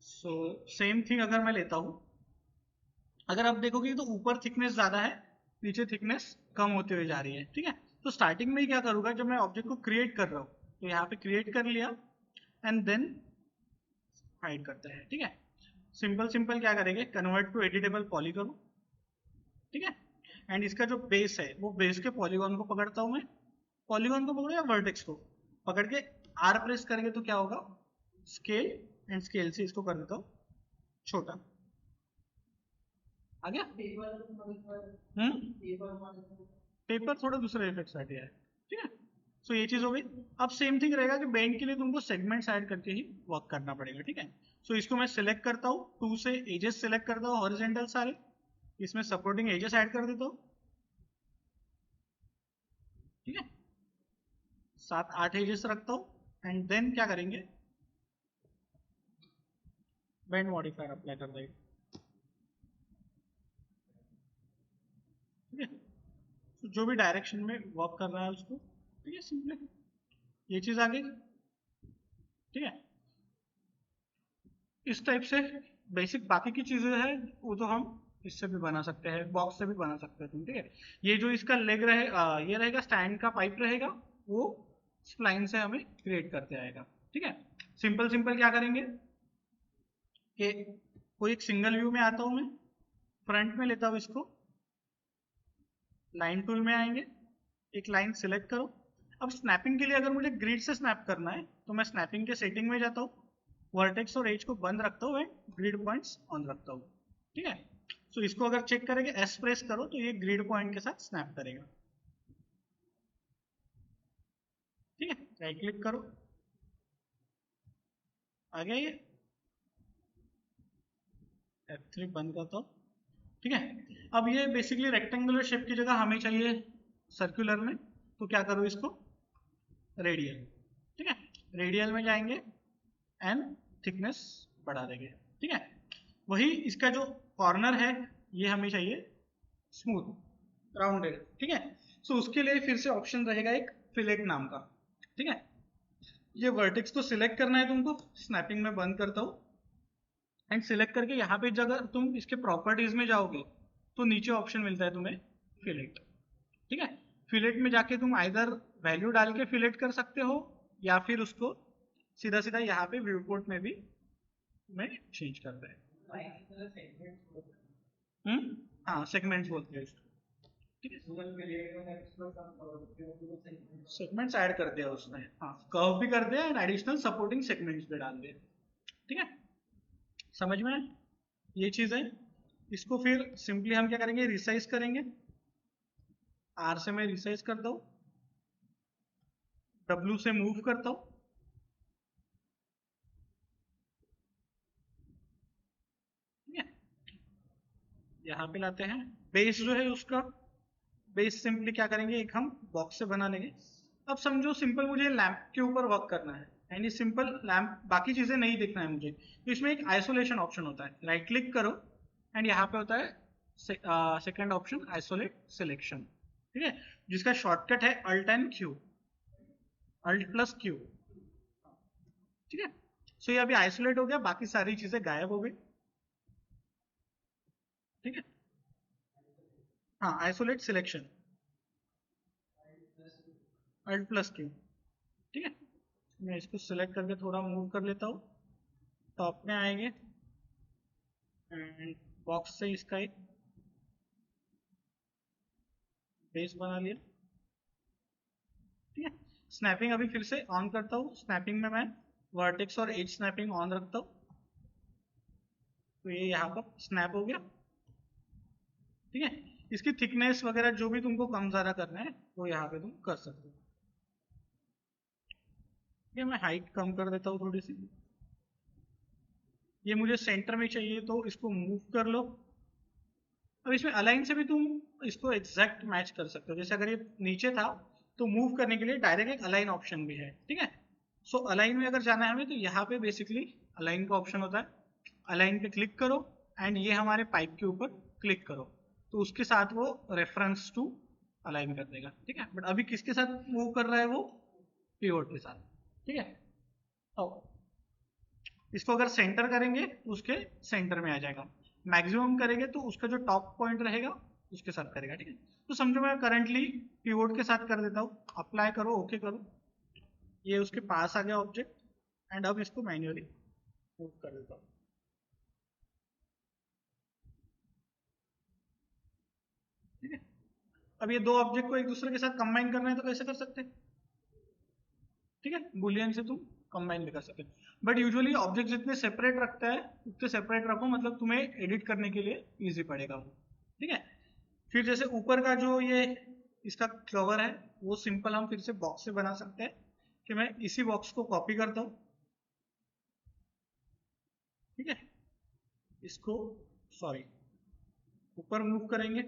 सो सेम थिंग अगर मैं लेता हूं, अगर आप देखोगे तो ऊपर थिकनेस ज्यादा है, नीचे थिकनेस कम होते हुए जा रही है। ठीक है, तो स्टार्टिंग में ही क्या करूंगा, जब मैं ऑब्जेक्ट को क्रिएट कर रहा हूँ तो यहाँ पे क्रिएट कर लिया एंड देन हाइड करते हैं। ठीक है, सिंपल सिंपल क्या करेंगे, कन्वर्ट टू एडिटेबल पॉलीगॉन। ठीक है, एंड इसका जो बेस है वो बेस के पॉलीगॉन को पकड़ता हूं मैं। पॉलीगॉन को पकड़ो या वर्टेक्स को पकड़ के आर प्रेस करेंगे तो क्या होगा, स्केल, एंड स्केल से इसको कर देता हूँ छोटा। आ गया? पेपर थोड़ा दूसरे इफेक्ट साठी है। ठीक है, सो ये चीज हो गई। अब सेम थिंग रहेगा कि बेंड के लिए तुमको सेगमेंट्स ऐड करके ही वर्क करना पड़ेगा। ठीक है, सो इसको मैं सिलेक्ट करता हूँ, टू से एजेस सिलेक्ट करता हूँ हॉरिजॉन्टल सारे, इसमें सपोर्टिंग एजेस ऐड कर देता हूँ। ठीक है, 7-8 एजेस रखता हूँ एंड देन क्या करेंगे, बेंड मॉडिफायर अप्लाई कर देंगे। ठीक है, तो जो भी डायरेक्शन में वर्क कर रहा है उसको। ठीक है, सिंपली ये चीज आ गई। ठीक है, इस टाइप से बेसिक बाकी की चीजें हैं वो तो हम इससे भी बना सकते हैं, बॉक्स से भी बना सकते हैं तुम। ठीक है, ये जो इसका लेग रहे ये रहेगा, स्टैंड का पाइप रहेगा, वो स्प्लाइन से हमें क्रिएट करते आएगा। ठीक है, सिंपल सिंपल क्या करेंगे कि कोई एक सिंगल व्यू में आता हूं मैं, फ्रंट में लेता हूं इसको, लाइन टूल में आएंगे, एक लाइन सिलेक्ट करो। अब स्नैपिंग के लिए अगर मुझे ग्रिड से स्नैप करना है तो मैं स्नैपिंग के सेटिंग में जाता हूँ, वर्टेक्स और एज को बंद रखता हूँ, ग्रिड पॉइंट्स ऑन रखता हूँ। ठीक है, तो इसको अगर चेक करेंगे, एस प्रेस करो तो ये ग्रिड पॉइंट के साथ स्नैप करेगा। ठीक है, राइट क्लिक करो, आ गया ये, F3 बंद करता हूँ। ठीक है, अब ये बेसिकली रेक्टेंगुलर शेप की जगह हमें चाहिए सर्कुलर में, तो क्या करो इसको रेडियल। ठीक है, रेडियल में जाएंगे एंड थिकनेस बढ़ा देंगे, ठीक है। वही इसका जो कॉर्नर है ये हमें चाहिए स्मूथ राउंडेड, ठीक है। सो उसके लिए फिर से ऑप्शन रहेगा एक फिलेट नाम का, ठीक है। ये वर्टेक्स तो सिलेक्ट करना है तुमको, स्नैपिंग में बंद करता हूँ एंड सिलेक्ट करके यहाँ पे अगर तुम इसके प्रॉपर्टीज में जाओगे तो नीचे ऑप्शन मिलता है तुम्हें फिलेट, ठीक है। फिलेट में जाके तुम आइदर वैल्यू डाल के फिलेट कर सकते हो या फिर उसको सीधा सीधा यहाँ पे व्यू पोर्ट में भी तुम्हें चेंज करते हैं। हाँ सेगमेंट्स बोलते हैं इसको, ठीक है। सेगमेंट्स ऐड कर दिया उसने, हाँ कर्व भी कर दिया एंड एडिशनल सपोर्टिंग सेगमेंट्स भी डाल दिए, ठीक है। समझ में आया? ये चीज है। इसको फिर सिंपली हम क्या करेंगे, रिसाइज करेंगे। आर से मैं रिसाइज करता हूँ, डब्ल्यू से मूव करता हूँ, ठीक है। यहाँ पे लाते हैं बेस जो है उसका, बेस सिंपली क्या करेंगे, एक हम बॉक्स से बना लेंगे। अब समझो सिंपल मुझे लैंप के ऊपर वर्क करना है, यानी सिंपल लैंप, बाकी चीजें नहीं देखना है मुझे, तो इसमें एक आइसोलेशन ऑप्शन होता है, राइट क्लिक करो एंड यहाँ पे होता है सेकंड ऑप्शन आइसोलेट सिलेक्शन, ठीक है, जिसका शॉर्टकट है Alt and Q, Alt plus Q, ठीक है। सो ये अभी आइसोलेट हो गया, बाकी सारी चीजें गायब हो गई, ठीक है। हाँ isolate selection Alt plus Q, ठीक है। मैं इसको सिलेक्ट करके थोड़ा मूव कर लेता हूँ, टॉप में आएंगे एंड बॉक्स से इसका एक बेस बना लिया, ठीक है। स्नैपिंग अभी फिर से ऑन करता हूँ, स्नैपिंग में मैं वर्टेक्स और एज स्नैपिंग ऑन रखता हूँ, तो ये यहाँ पर स्नैप हो गया, ठीक है। इसकी थिकनेस वगैरह जो भी तुमको कम ज़्यादा करना है वो यहाँ पे तुम कर सकते हो, ठीक है। मैं हाइट कम कर देता हूँ थोड़ी सी, ये मुझे सेंटर में चाहिए तो इसको मूव कर लो। अब इसमें अलाइन से भी तुम इसको एग्जैक्ट मैच कर सकते हो, जैसे अगर ये नीचे था तो मूव करने के लिए डायरेक्ट एक अलाइन ऑप्शन भी है, ठीक है। सो अलाइन में अगर जाना है हमें तो यहाँ पे बेसिकली अलाइन का ऑप्शन होता है, अलाइन पे क्लिक करो एंड ये हमारे पाइप के ऊपर क्लिक करो तो उसके साथ वो रेफरेंस टू अलाइन कर देगा, ठीक है। बट अभी किसके साथ मूव कर रहा है वो, पिवोट के साथ, ठीक है। और इसको अगर सेंटर करेंगे तो उसके सेंटर में आ जाएगा, मैक्सिमम करेंगे तो उसका जो टॉप पॉइंट रहेगा उसके साथ करेगा, ठीक है। तो समझो मैं करंटली पिवोट के साथ कर देता हूँ, अप्लाई करो, ओके करो, ये उसके पास आ गया ऑब्जेक्ट एंड अब इसको मैन्युअली मूव कर देता हूँ, ठीक है। अब ये दो ऑब्जेक्ट को एक दूसरे के साथ कंबाइन करना है तो कैसे कर सकते हैं, ठीक है, बुलियन से तुम कंबाइन भी कर सकते हो, बट यूजुअली ऑब्जेक्ट जितने सेपरेट रखता है उतने सेपरेट रखो, मतलब तुम्हें एडिट करने के लिए इजी पड़ेगा वो, ठीक है। फिर जैसे ऊपर का जो ये इसका कवर है वो सिंपल हम फिर से बॉक्स से बना सकते हैं, कि मैं इसी बॉक्स को कॉपी करता हूँ, ठीक है। इसको सॉरी ऊपर मूव करेंगे,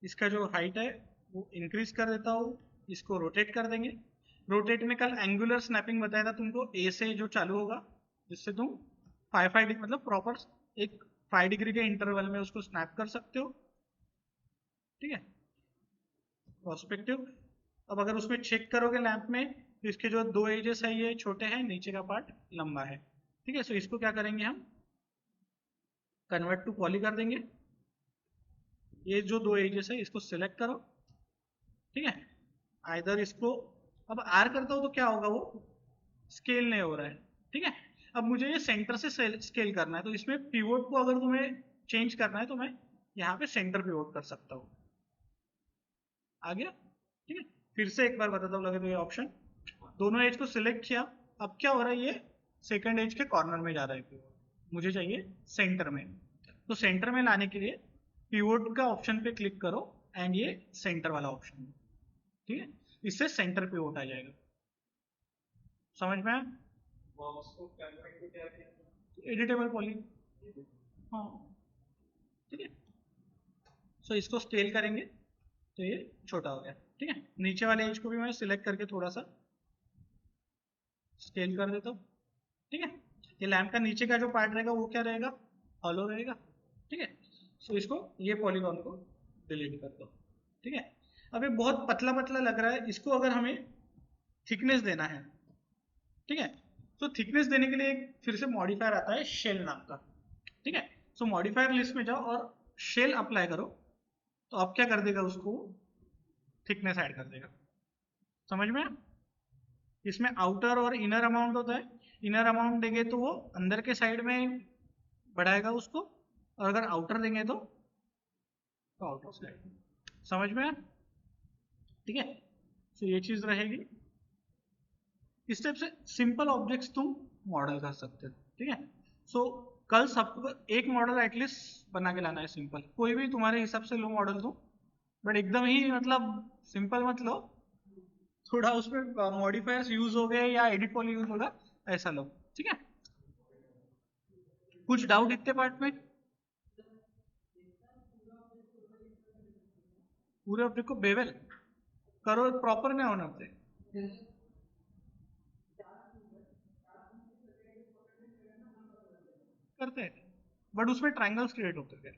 इसका जो हाइट है वो इंक्रीज कर देता हूँ, इसको रोटेट कर देंगे। रोटेट में कल एंगुलर स्नैपिंग बताया था तुमको, ए से जो चालू होगा जिससे तुम 5 मतलब प्रॉपर एक 5 डिग्री के इंटरवल में उसको स्नैप कर सकते हो, ठीक है। पर्सपेक्टिव, अब अगर उसमें चेक करोगे लैंप में तो इसके जो दो एजेस है ये छोटे हैं, नीचे का पार्ट लंबा है, ठीक है। सो इसको क्या करेंगे हम, कन्वर्ट टू पॉली कर देंगे, ये जो दो एजेस है इसको सिलेक्ट करो, ठीक है। आइदर इसको अब आर करता हूँ तो क्या होगा, वो स्केल नहीं हो रहा है, ठीक है। अब मुझे ये सेंटर से स्केल करना है, तो इसमें पिवोट को अगर तुम्हें चेंज करना है तो मैं यहाँ पे सेंटर पिवोट कर सकता हूँ, आ गया, ठीक है। फिर से एक बार बताता हूँ, लगे तो ये ऑप्शन, दोनों एज को सिलेक्ट किया, अब क्या हो रहा है, ये सेकंड एज के कॉर्नर में जा रहा है पिवोट, मुझे चाहिए सेंटर में, तो सेंटर में लाने के लिए पिवोट का ऑप्शन पे क्लिक करो एंड ये सेंटर वाला ऑप्शन, ठीक है। इससे सेंटर पिवोट आ जाएगा, समझ में आया? एडिटेबल पॉली, हाँ, ठीक है। सो इसको स्केल करेंगे तो ये छोटा हो गया, ठीक है। नीचे वाले एज को भी मैं सिलेक्ट करके थोड़ा सा स्केल कर देता हूँ, ठीक है। ये लैम्प का नीचे का जो पार्ट रहेगा वो क्या रहेगा, हॉलो रहेगा, ठीक है। सो इसको, ये पॉलीगॉन को डिलीट कर दो, ठीक है। अब ये बहुत पतला पतला लग रहा है, इसको अगर हमें थिकनेस देना है, ठीक है, तो थिकनेस देने के लिए एक फिर से मॉडिफायर आता है शेल नाम का, ठीक है। सो मॉडिफायर लिस्ट में जाओ और शेल अप्लाई करो, तो अब क्या कर देगा, उसको थिकनेस ऐड कर देगा। समझ में? इसमें आउटर और इनर अमाउंट होता है, इनर अमाउंट देंगे तो वो अंदर के साइड में बढ़ाएगा उसको, और अगर आउटर देंगे तो आउटर साइड। समझ में? ठीक है, तो ये चीज रहेगी। इस टाइप से सिंपल ऑब्जेक्ट्स तुम मॉडल कर सकते हो, ठीक है। सो कल सबको एक मॉडल एटलीस्ट बना के लाना है सिंपल, कोई भी तुम्हारे हिसाब से लो मॉडल तुम, बट एकदम ही मतलब सिंपल मत लो, थोड़ा उसमें मॉडिफायर्स यूज हो गए या एडिट पॉली यूज होगा, ऐसा लो, ठीक है। कुछ डाउट इतने पार्ट में? पूरे ऑब्जेक्ट को बेवल करो, प्रॉपर नहीं होना चाहिए, करते हैं, बट उसमें ट्रायंगल्स क्रिएट होते हैं,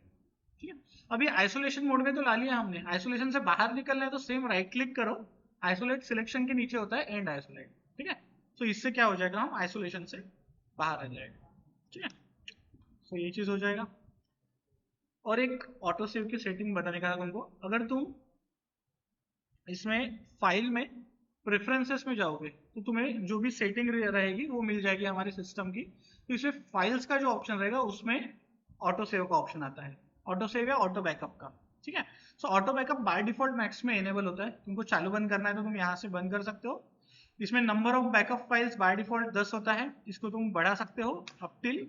ठीक है। अभी आइसोलेशन मोड में तो ला लिया हमने, आइसोलेशन से बाहर निकलना है तो सेम राइट क्लिक करो, आइसोलेट सिलेक्शन के नीचे होता है एंड आइसोलेट, ठीक है। तो इससे क्या हो जाएगा, हम आइसोलेशन से बाहर आ जाएगा, ठीक है। तो ये चीज हो जाएगा। और एक ऑटो सेव की सेटिंग बताने का तुमको, अगर तुम इसमें फाइल में प्रेफरेंसेस में जाओगे तो तुम्हें जो भी सेटिंग रहेगी वो मिल जाएगी हमारे सिस्टम की। तो इसमें फाइल्स का जो ऑप्शन रहेगा उसमें ऑटो सेव का ऑप्शन आता है, ऑटो सेव या ऑटो बैकअप का, ठीक है। So auto backup by default Max में एनेबल होता है, तुमको चालू बंद करना है तो तुम यहाँ से बंद कर सकते हो। इसमें number of backup files by default 10 होता है, इसको तुम बढ़ा सकते हो अप टिल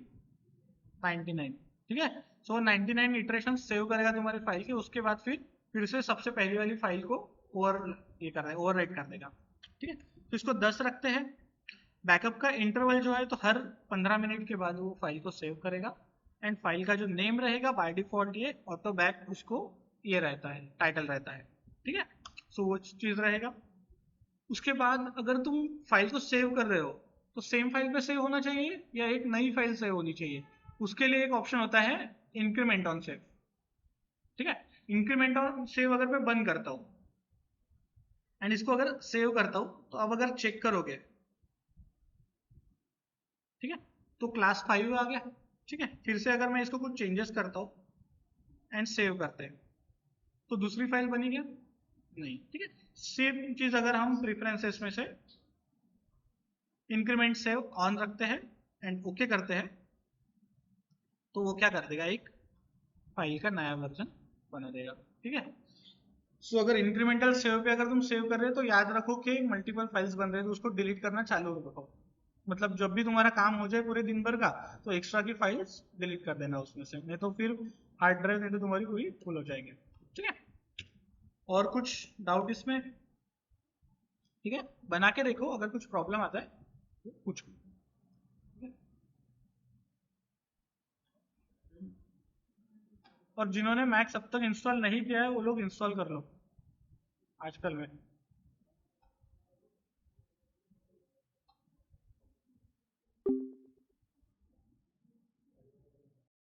99, ठीक है। सो 99 इटरेशन सेव करेगा तुम्हारी फाइल के, उसके बाद फिर से सबसे पहली वाली फाइल को ओवर ये कर ओवर राइट कर देगा, ठीक है। तो इसको 10 रखते हैं। बैकअप का इंटरवल जो है तो हर 15 मिनट के बाद वो फाइल को सेव करेगा, एंड फाइल का जो नेम रहेगा बाय डिफॉल्ट ये ऑटो बैक उसको ये रहता है, टाइटल रहता है, ठीक है। सो वो चीज रहेगा। उसके बाद अगर तुम फाइल को सेव कर रहे हो तो सेम फाइल पे सेव होना चाहिए या एक नई फाइल सेव होनी चाहिए, उसके लिए एक ऑप्शन होता है इंक्रीमेंट ऑन सेव, ठीक है। इंक्रीमेंट ऑन सेव अगर मैं बंद करता हूं एंड इसको अगर सेव करता हूं, तो अब अगर चेक करोगे, ठीक है, तो क्लास 5 आ गया, ठीक है। फिर से अगर मैं इसको कुछ चेंजेस करता हूं एंड सेव करते हैं तो दूसरी फाइल बनी क्या, नहीं, ठीक है। सेम चीज अगर हम प्रेफरेंसेस में से इंक्रीमेंट सेव ऑन रखते हैं एंड ओके करते हैं तो वो क्या कर देगा, एक फाइल का नया वर्जन बना देगा, ठीक है। सो अगर इंक्रीमेंटल सेव पे अगर तुम सेव कर रहे हो तो याद रखो कि मल्टीपल फाइल्स बन रहे हैं तो उसको डिलीट करना चालू रखो, मतलब जब भी तुम्हारा काम हो जाए पूरे दिन भर का तो एक्स्ट्रा की फाइल्स डिलीट कर देना उसमें से, नहीं तो फिर हार्ड ड्राइव नहीं तो तुम्हारी पूरी फुल हो जाएगी, ठीक है। और कुछ डाउट इसमें? ठीक है, बना के देखो, अगर कुछ प्रॉब्लम आता है तो पूछो, ठीक है? और जिन्होंने मैक्स अब तक इंस्टॉल नहीं किया है वो लोग इंस्टॉल कर लो आजकल में,